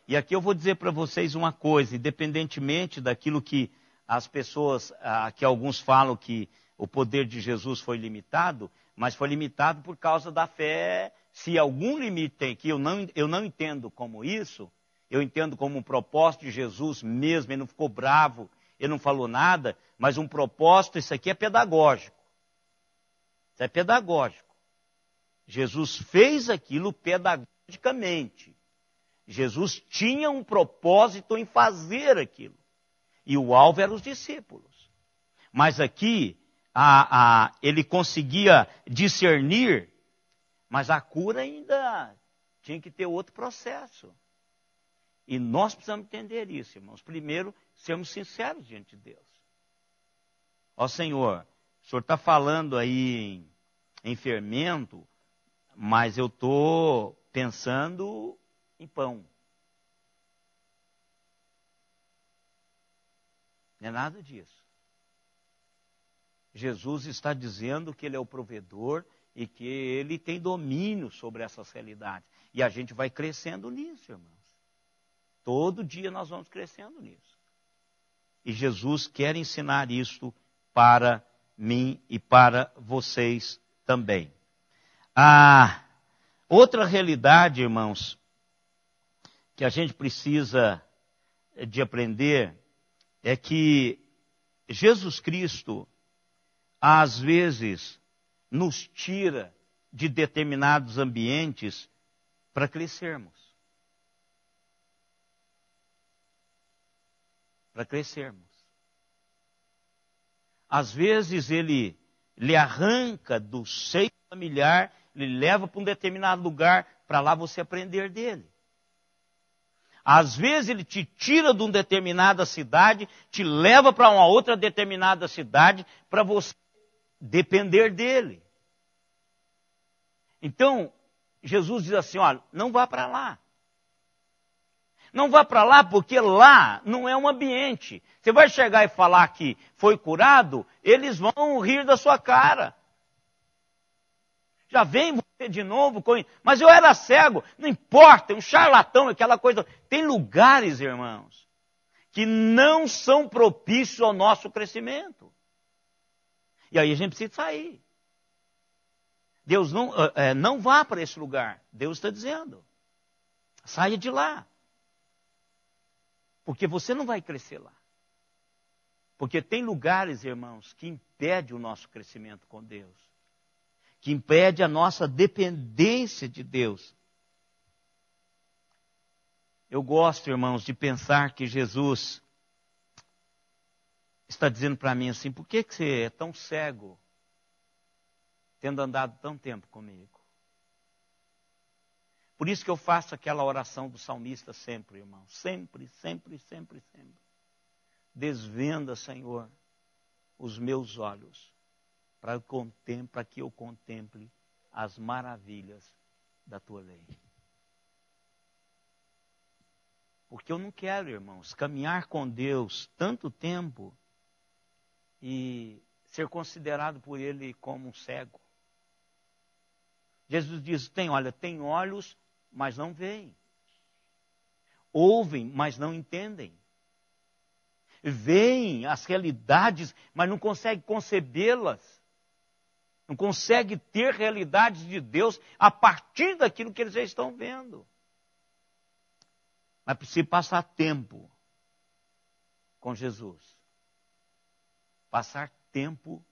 Speaker 1: E aqui eu vou dizer para vocês uma coisa, independentemente daquilo que as pessoas, que alguns falam que o poder de Jesus foi limitado, mas foi limitado por causa da fé. Se algum limite tem aqui, eu não entendo como isso, eu entendo como um propósito de Jesus mesmo, ele não ficou bravo, ele não falou nada, mas um propósito, isso aqui é pedagógico. Isso é pedagógico. Jesus fez aquilo pedagogicamente. Jesus tinha um propósito em fazer aquilo. E o alvo eram os discípulos. Mas aqui, ele conseguia discernir, mas a cura ainda tinha que ter outro processo. E nós precisamos entender isso, irmãos. Primeiro, sermos sinceros diante de Deus. Senhor, o Senhor está falando aí em fermento, mas eu estou pensando em pão. Não é nada disso. Jesus está dizendo que Ele é o provedor, e que Ele tem domínio sobre essas realidades. E a gente vai crescendo nisso, irmãos. Todo dia nós vamos crescendo nisso. E Jesus quer ensinar isso para mim e para vocês também. A outra realidade, irmãos, que a gente precisa de aprender é que Jesus Cristo, às vezes, nos tira de determinados ambientes para crescermos. Para crescermos. Às vezes ele lhe arranca do seio familiar, ele leva para um determinado lugar, para lá você aprender dele. Às vezes ele te tira de uma determinada cidade, te leva para uma outra determinada cidade, para você depender dele. Então, Jesus diz assim, olha, não vá para lá. Não vá para lá porque lá não é um ambiente. Você vai chegar e falar que foi curado, eles vão rir da sua cara. Já vem você de novo, mas eu era cego, não importa, um charlatão, aquela coisa. Tem lugares, irmãos, que não são propícios ao nosso crescimento. E aí a gente precisa sair. Deus não vá para esse lugar. Deus está dizendo. Saia de lá. Porque você não vai crescer lá. Porque tem lugares, irmãos, que impedem o nosso crescimento com Deus. Que impede a nossa dependência de Deus. Eu gosto, irmãos, de pensar que Jesus está dizendo para mim assim, por que você é tão cego, tendo andado tão tempo comigo? Por isso que eu faço aquela oração do salmista sempre, irmão. Sempre, sempre, sempre, sempre. Desvenda, Senhor, os meus olhos, para que eu contemple as maravilhas da tua lei. Porque eu não quero, irmãos, caminhar com Deus tanto tempo e ser considerado por Ele como um cego. Jesus diz, tem olhos, mas não veem. Ouvem, mas não entendem. Veem as realidades, mas não conseguem concebê-las. Não conseguem ter realidades de Deus a partir daquilo que eles já estão vendo. Mas precisa passar tempo com Jesus. Passar tempo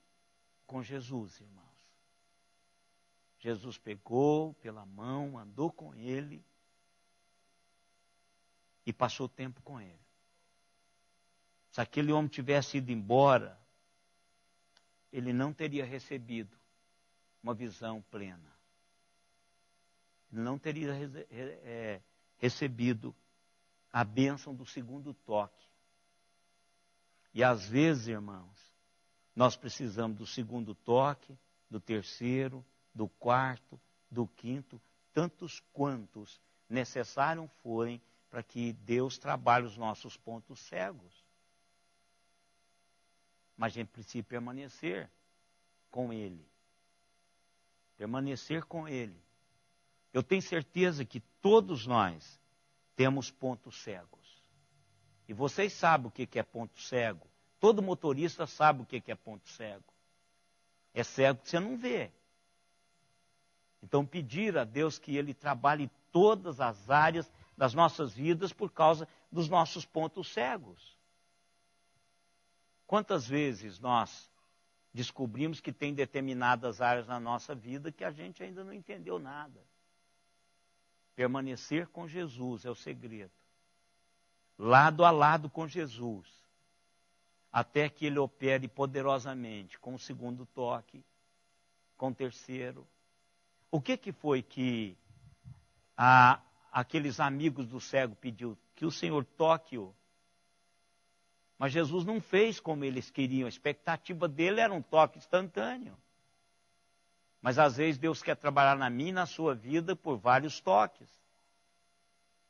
Speaker 1: com Jesus, irmãos. Jesus pegou pela mão, andou com ele e passou tempo com ele. Se aquele homem tivesse ido embora, ele não teria recebido uma visão plena. Ele não teria recebido a bênção do segundo toque. E às vezes, irmãos, nós precisamos do segundo toque, do terceiro, do quarto, do quinto, tantos quantos necessários forem para que Deus trabalhe os nossos pontos cegos. Mas a gente precisa permanecer com Ele. Permanecer com Ele. Eu tenho certeza que todos nós temos pontos cegos. E vocês sabem o que é ponto cego. Todo motorista sabe o que é ponto cego. É cego que você não vê. Então, pedir a Deus que Ele trabalhe todas as áreas das nossas vidas por causa dos nossos pontos cegos. Quantas vezes nós descobrimos que tem determinadas áreas na nossa vida que a gente ainda não entendeu nada? Permanecer com Jesus é o segredo. Lado a lado com Jesus. Até que Ele opere poderosamente com o segundo toque, com o terceiro. O que foi que aqueles amigos do cego pediu? Que o Senhor toque-o. Mas Jesus não fez como eles queriam. A expectativa dele era um toque instantâneo. Mas às vezes Deus quer trabalhar na minha e na sua vida por vários toques.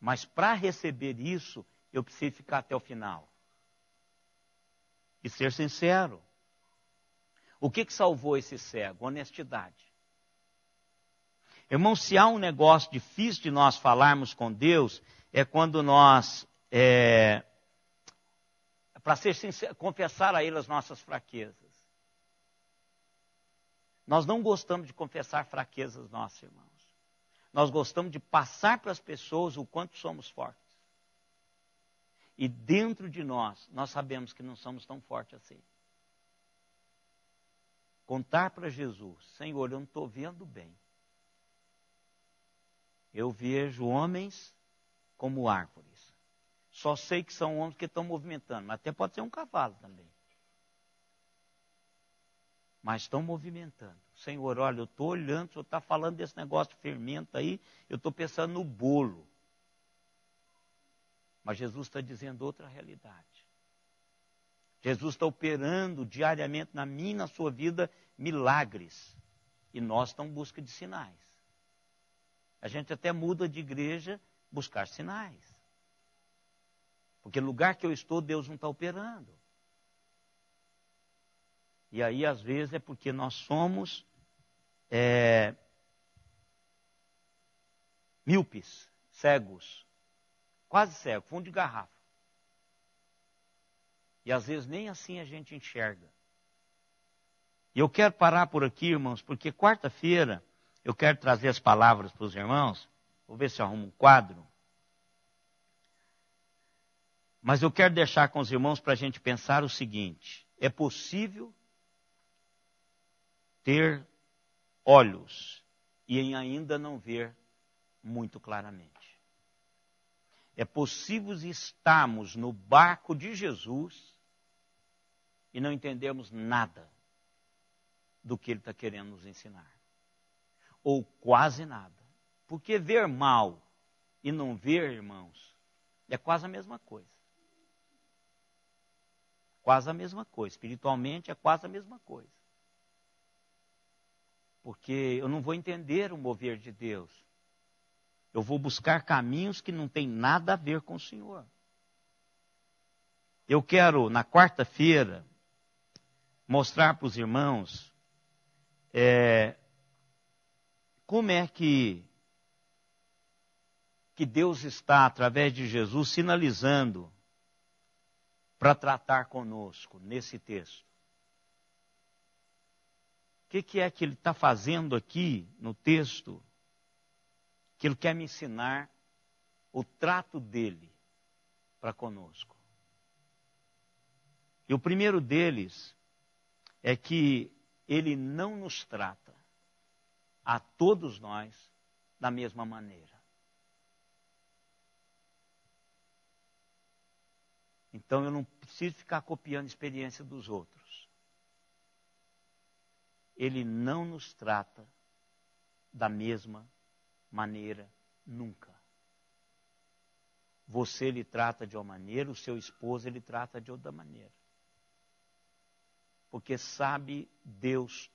Speaker 1: Mas para receber isso, eu preciso ficar até o final. E ser sincero. O que salvou esse cego? Honestidade. Irmão, se há um negócio difícil de nós falarmos com Deus, é quando nós, para ser sincero, confessar a Ele as nossas fraquezas. Nós não gostamos de confessar fraquezas nossas, irmãos. Nós gostamos de passar para as pessoas o quanto somos fortes. E dentro de nós sabemos que não somos tão fortes assim. Contar para Jesus: Senhor, eu não estou vendo bem. Eu vejo homens como árvores. Só sei que são homens que estão movimentando, mas até pode ser um cavalo também. Mas estão movimentando. Senhor, olha, eu estou olhando, o Senhor está falando desse negócio de fermento aí, eu estou pensando no bolo. Mas Jesus está dizendo outra realidade. Jesus está operando diariamente na minha e na sua vida milagres. E nós estamos em busca de sinais. A gente até muda de igreja buscar sinais. Porque no lugar que eu estou, Deus não está operando. E aí, às vezes, é porque nós somos míopes, cegos, quase cegos, fundo de garrafa. E às vezes nem assim a gente enxerga. E eu quero parar por aqui, irmãos, porque quarta-feira eu quero trazer as palavras para os irmãos. Vou ver se eu arrumo um quadro. Mas eu quero deixar com os irmãos para a gente pensar o seguinte: é possível ter olhos e ainda não ver muito claramente. É possível estarmos no barco de Jesus e não entendermos nada do que Ele está querendo nos ensinar. Ou quase nada. Porque ver mal e não ver, irmãos, é quase a mesma coisa. Quase a mesma coisa. Espiritualmente é quase a mesma coisa. Porque eu não vou entender o mover de Deus. Eu vou buscar caminhos que não têm nada a ver com o Senhor. Eu quero, na quarta-feira, mostrar para os irmãos como é que Deus está, através de Jesus, sinalizando para tratar conosco nesse texto. O que é que Ele está fazendo aqui no texto? Que Ele quer me ensinar o trato dEle para conosco. E o primeiro deles é que Ele não nos trata, a todos nós, da mesma maneira. Então eu não preciso ficar copiando a experiência dos outros. Ele não nos trata da mesma maneira nunca. Você Ele trata de uma maneira, o seu esposo Ele trata de outra maneira. Porque sabe Deus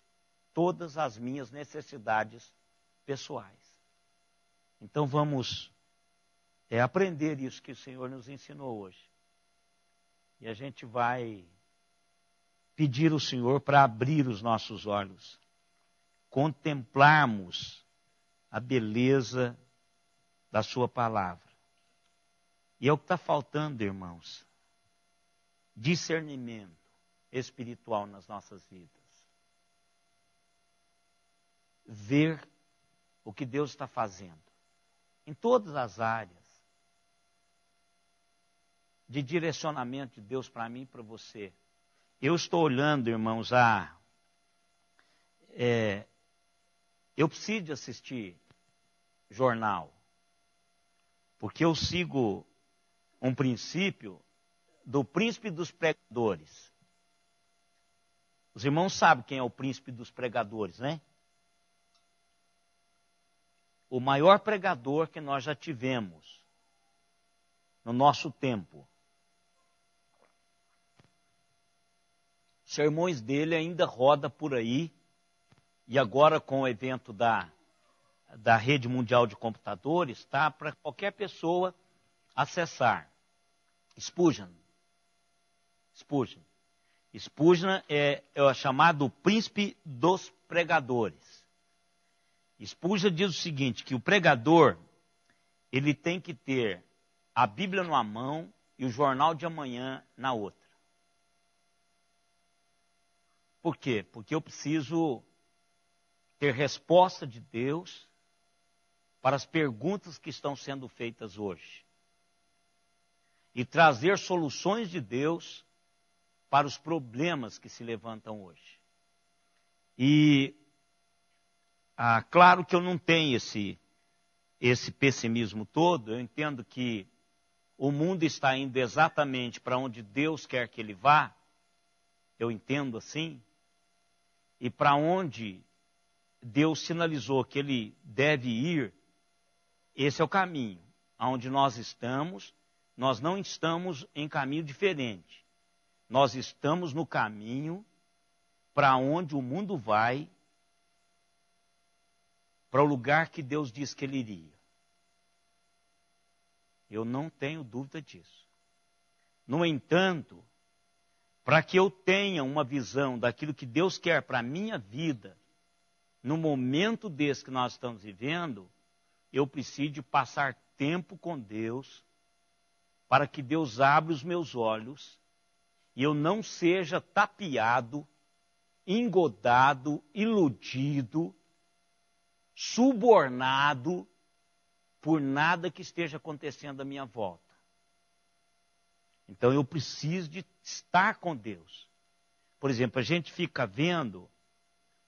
Speaker 1: todas as minhas necessidades pessoais. Então vamos aprender isso que o Senhor nos ensinou hoje. E a gente vai pedir ao Senhor para abrir os nossos olhos, contemplarmos a beleza da sua palavra. E é o que está faltando, irmãos. Discernimento espiritual nas nossas vidas. Ver o que Deus está fazendo. Em todas as áreas. De direcionamento de Deus para mim e para você. Eu estou olhando, irmãos, eu preciso de assistir jornal. Porque eu sigo um princípio do príncipe dos pregadores. Os irmãos sabem quem é o príncipe dos pregadores, né? O maior pregador que nós já tivemos no nosso tempo. Os sermões dele ainda roda por aí, e agora com o evento da Rede Mundial de Computadores, está para qualquer pessoa acessar. Spurgeon é chamado príncipe dos pregadores. Spurgeon diz o seguinte, que o pregador, ele tem que ter a Bíblia numa mão e o jornal de amanhã na outra. Por quê? Porque eu preciso ter resposta de Deus para as perguntas que estão sendo feitas hoje. E trazer soluções de Deus para os problemas que se levantam hoje. E, claro que eu não tenho esse pessimismo todo, eu entendo que o mundo está indo exatamente para onde Deus quer que ele vá, eu entendo assim, e para onde Deus sinalizou que ele deve ir, esse é o caminho. Aonde nós estamos, nós não estamos em caminho diferente. Nós estamos no caminho para onde o mundo vai, para o lugar que Deus disse que ele iria. Eu não tenho dúvida disso. No entanto, para que eu tenha uma visão daquilo que Deus quer para a minha vida, no momento desse que nós estamos vivendo, eu preciso passar tempo com Deus, para que Deus abra os meus olhos e eu não seja tapeado, engodado, iludido, subornado por nada que esteja acontecendo à minha volta. Então eu preciso de estar com Deus. Por exemplo, a gente fica vendo,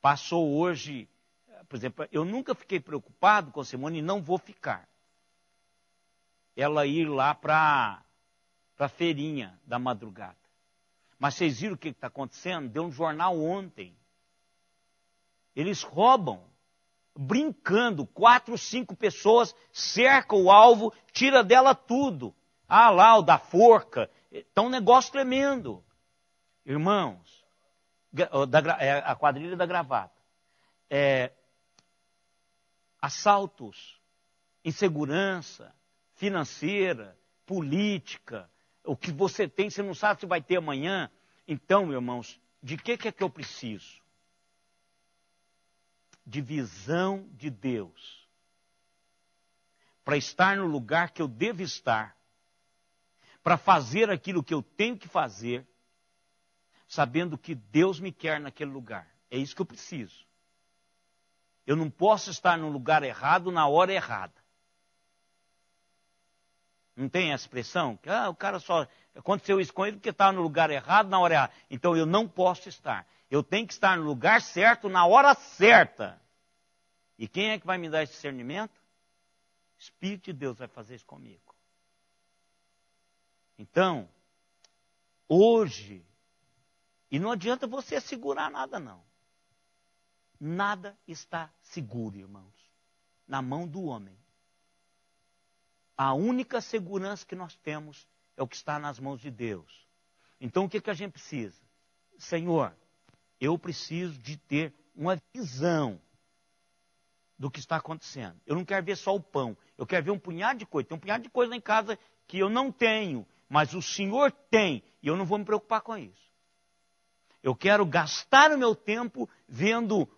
Speaker 1: passou hoje, por exemplo, eu nunca fiquei preocupado com a Simone e não vou ficar. Ela ir lá para a feirinha da madrugada. Mas vocês viram o que está acontecendo? Deu um jornal ontem. Eles roubam, brincando, 4, 5 pessoas cercam o alvo, tira dela tudo. Lá, o da forca. Está um negócio tremendo. Irmãos, a quadrilha da gravata. Assaltos, insegurança financeira, política, o que você tem, você não sabe se vai ter amanhã. Então, irmãos, de que é que eu preciso? De visão de Deus. Para estar no lugar que eu devo estar. Para fazer aquilo que eu tenho que fazer, sabendo que Deus me quer naquele lugar. É isso que eu preciso. Eu não posso estar no lugar errado na hora errada. Não tem essa expressão? O cara só aconteceu isso com ele porque estava no lugar errado na hora errada. Então eu não posso estar. Eu tenho que estar no lugar certo na hora certa. E quem é que vai me dar esse discernimento? O Espírito de Deus vai fazer isso comigo. Então, hoje, e não adianta você segurar nada não. Nada está seguro, irmãos, na mão do homem. A única segurança que nós temos é o que está nas mãos de Deus. Então, o que a gente precisa? Senhor, eu preciso de ter uma visão do que está acontecendo. Eu não quero ver só o pão. Eu quero ver um punhado de coisa. Tem um punhado de coisa lá em casa que eu não tenho, mas o Senhor tem, e eu não vou me preocupar com isso. Eu quero gastar o meu tempo vendo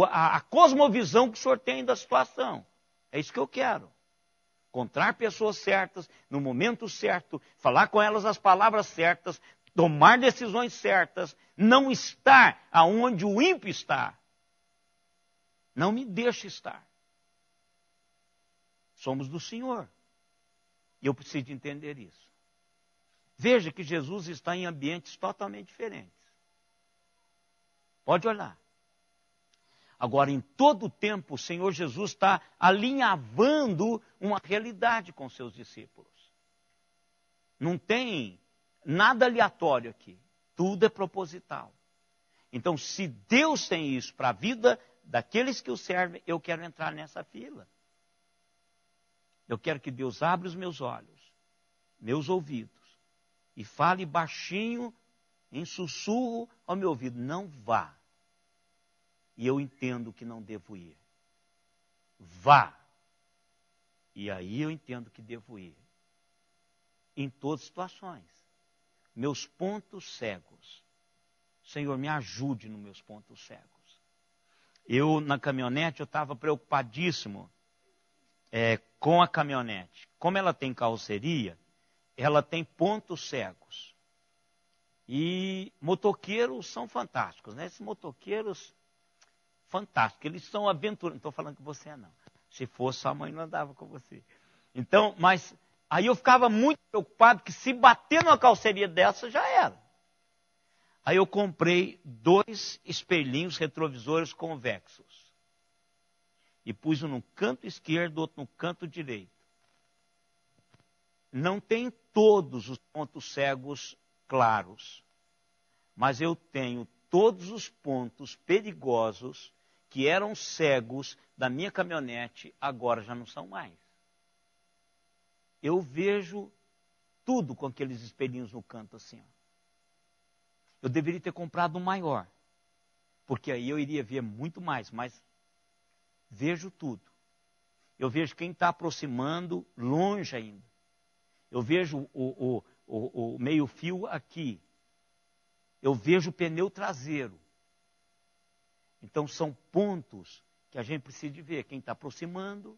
Speaker 1: a cosmovisão que o Senhor tem da situação. É isso que eu quero. Encontrar pessoas certas, no momento certo, falar com elas as palavras certas, tomar decisões certas, não estar aonde o ímpio está. Não me deixe estar. Somos do Senhor. E eu preciso de entender isso. Veja que Jesus está em ambientes totalmente diferentes. Pode olhar. Agora, em todo o tempo, o Senhor Jesus está alinhavando uma realidade com seus discípulos. Não tem nada aleatório aqui. Tudo é proposital. Então, se Deus tem isso para a vida daqueles que o servem, eu quero entrar nessa fila. Eu quero que Deus abra os meus olhos, meus ouvidos, e fale baixinho, em sussurro ao meu ouvido. Não vá. E eu entendo que não devo ir. Vá. E aí eu entendo que devo ir. Em todas as situações. Meus pontos cegos. Senhor, me ajude nos meus pontos cegos. Eu, na caminhonete, eu estava preocupadíssimo com a caminhonete. Como ela tem carroceria, ela tem pontos cegos. E motoqueiros são fantásticos, né? Esses motoqueiros, fantásticos. Eles são aventureiros. Não estou falando que você não. Se fosse, sua mãe não andava com você. Então, mas aí eu ficava muito preocupado que se bater numa carroceria dessa, já era. Aí eu comprei 2 espelhinhos retrovisores convexos. E pus um no canto esquerdo, outro no canto direito. Não tem todos os pontos cegos claros, mas eu tenho todos os pontos perigosos que eram cegos da minha caminhonete, agora já não são mais. Eu vejo tudo com aqueles espelhinhos no canto assim. Eu deveria ter comprado um maior, porque aí eu iria ver muito mais, mas vejo tudo. Eu vejo quem está aproximando longe ainda. Eu vejo o meio-fio aqui. Eu vejo o pneu traseiro. Então são pontos que a gente precisa de ver. Quem está aproximando,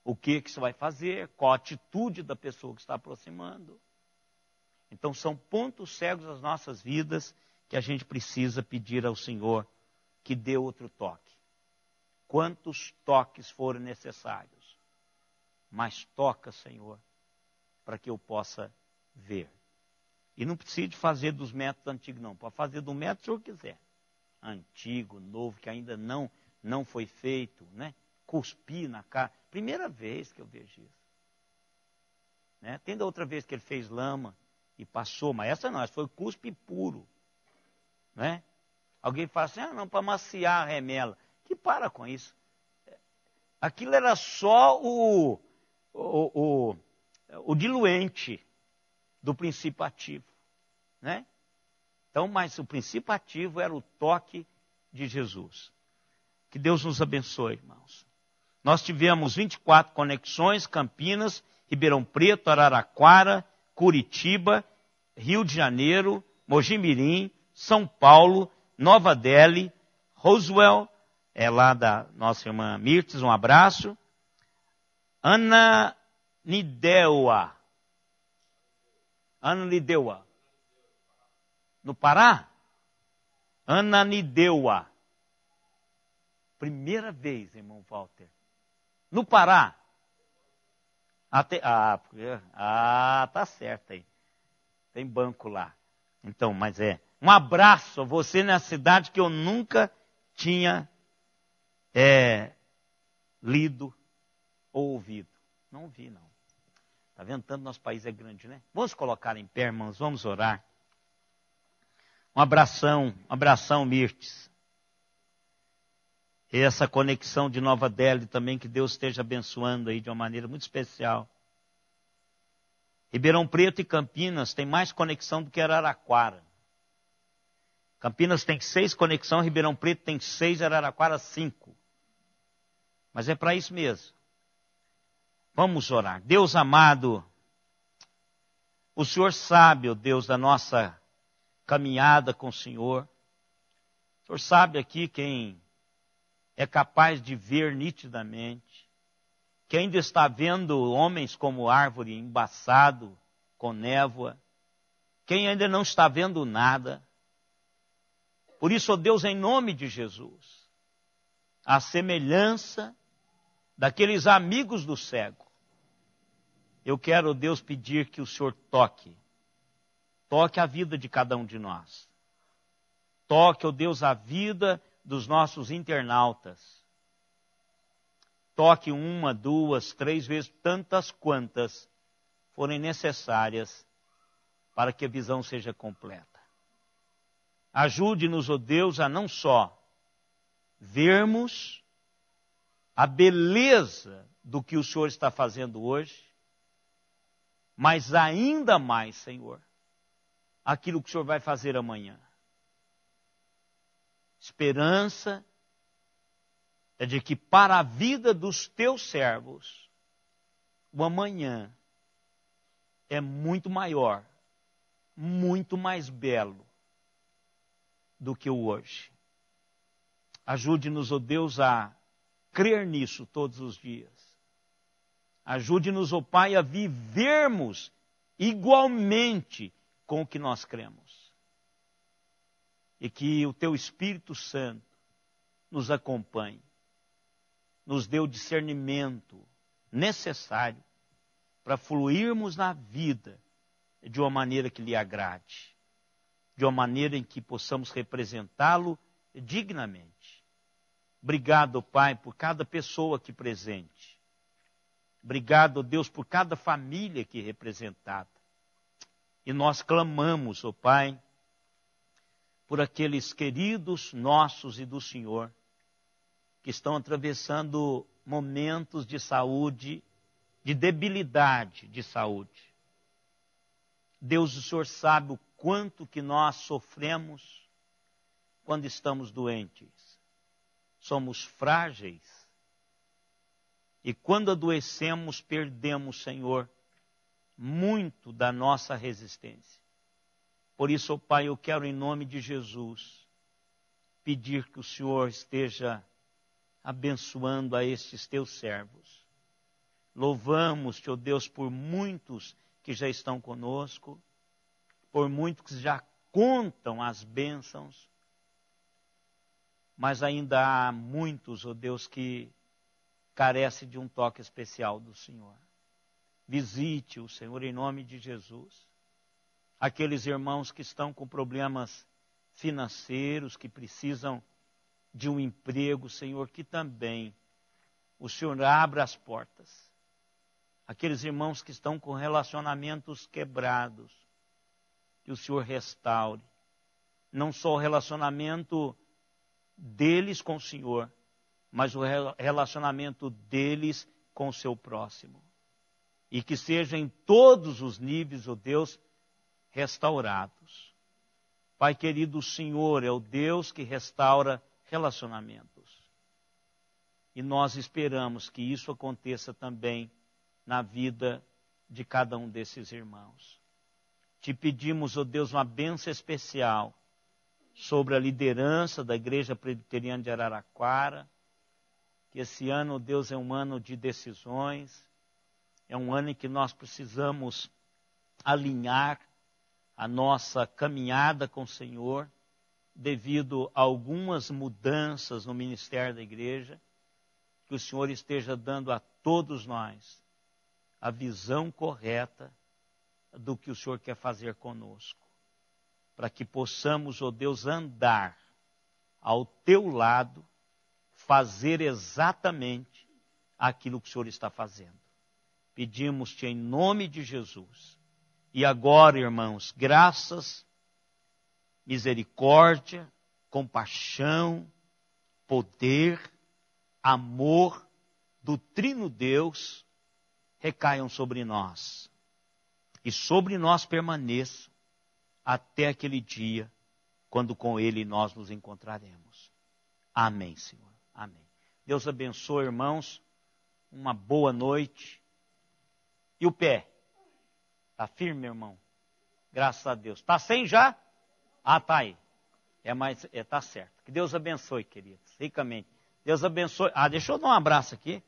Speaker 1: o que você vai fazer, qual a atitude da pessoa que está aproximando. Então são pontos cegos das nossas vidas que a gente precisa pedir ao Senhor que dê outro toque. Quantos toques forem necessários, mas toca, Senhor, para que eu possa ver. E não precisa de fazer dos métodos antigos, não. Pode fazer do método que o senhor quiser. Antigo, novo, que ainda não foi feito, né? Cuspir na cara. Primeira vez que eu vejo isso. Né? Tem da outra vez que ele fez lama e passou, mas essa não, essa foi cuspe puro. Né? Alguém fala assim, não, para maciar a remela. Que para com isso. Aquilo era só o diluente do princípio ativo. Né? Então, mas o princípio ativo era o toque de Jesus. Que Deus nos abençoe, irmãos. Nós tivemos 24 conexões, Campinas, Ribeirão Preto, Araraquara, Curitiba, Rio de Janeiro, Mogi-mirim, São Paulo, Nova Delhi, Roswell, lá da nossa irmã Mirtes, um abraço. Ananindeua. No Pará? Ananindeua. Primeira vez, irmão Walter. No Pará. Tá certo aí. Tem banco lá. Então, mas um abraço a você na cidade que eu nunca tinha lido ou ouvido. Não ouvi, não. Está vendo? Tanto nosso país é grande, né? Vamos colocar em pé, irmãos, vamos orar. Um abração, Mirtes. E essa conexão de Nova Delhi também, que Deus esteja abençoando aí de uma maneira muito especial. Ribeirão Preto e Campinas tem mais conexão do que Araraquara. Campinas tem 6 conexões, Ribeirão Preto tem 6, Araraquara 5. Mas é para isso mesmo. Vamos orar. Deus amado, o Senhor sabe, ó Deus, da nossa caminhada com o Senhor. O Senhor sabe aqui quem é capaz de ver nitidamente, que ainda está vendo homens como árvore embaçado, com névoa, quem ainda não está vendo nada. Por isso, ó Deus, em nome de Jesus, a semelhança daqueles amigos do cego, eu quero, Deus, pedir que o Senhor toque a vida de cada um de nós. Toque, ó Deus, a vida dos nossos internautas. Toque 1, 2, 3 vezes, tantas quantas forem necessárias para que a visão seja completa. Ajude-nos, ó Deus, a não só vermos a beleza do que o Senhor está fazendo hoje, mas ainda mais, Senhor, aquilo que o Senhor vai fazer amanhã. Esperança é de que para a vida dos teus servos, o amanhã é muito maior, muito mais belo do que o hoje. Ajude-nos, ó Deus, a crer nisso todos os dias. Ajude-nos, ó Pai, a vivermos igualmente com o que nós cremos. E que o Teu Espírito Santo nos acompanhe, nos dê o discernimento necessário para fluirmos na vida de uma maneira que lhe agrade, de uma maneira em que possamos representá-lo dignamente. Obrigado, Pai, por cada pessoa aqui presente. Obrigado, Deus, por cada família aqui representada. E nós clamamos, ó Pai, por aqueles queridos nossos e do Senhor, que estão atravessando momentos de saúde, de debilidade de saúde. Deus, o Senhor sabe o quanto que nós sofremos quando estamos doentes. Somos frágeis. E quando adoecemos, perdemos, Senhor, muito da nossa resistência. Por isso, ó Pai, eu quero, em nome de Jesus, pedir que o Senhor esteja abençoando a estes teus servos. Louvamos-te, ó Deus, por muitos que já estão conosco, por muitos que já contam as bênçãos, mas ainda há muitos, ó Deus, que carecem de um toque especial do Senhor. Visite o Senhor em nome de Jesus. Aqueles irmãos que estão com problemas financeiros, que precisam de um emprego, Senhor, que também o Senhor abra as portas. Aqueles irmãos que estão com relacionamentos quebrados, que o Senhor restaure. Não só o relacionamento deles com o Senhor, mas o relacionamento deles com o seu próximo. E que seja em todos os níveis, ó Deus, restaurados. Pai querido, o Senhor é o Deus que restaura relacionamentos. E nós esperamos que isso aconteça também na vida de cada um desses irmãos. Te pedimos, ó Deus, uma bênção especial sobre a liderança da Igreja Presbiteriana de Araraquara, que esse ano, ó Deus, é um ano de decisões, é um ano em que nós precisamos alinhar a nossa caminhada com o Senhor, devido a algumas mudanças no ministério da igreja, que o Senhor esteja dando a todos nós a visão correta do que o Senhor quer fazer conosco, para que possamos, ó Deus, andar ao teu lado, fazer exatamente aquilo que o Senhor está fazendo. Pedimos-te em nome de Jesus. E agora, irmãos, graças, misericórdia, compaixão, poder, amor do Trino Deus recaiam sobre nós. E sobre nós permaneçam até aquele dia, quando com Ele nós nos encontraremos. Amém, Senhor. Amém. Deus abençoe, irmãos. Uma boa noite. E o pé? Está firme, meu irmão? Graças a Deus. Está sem já? Ah, está aí. Está certo. Que Deus abençoe, queridos, ricamente. Deus abençoe. Ah, deixa eu dar um abraço aqui.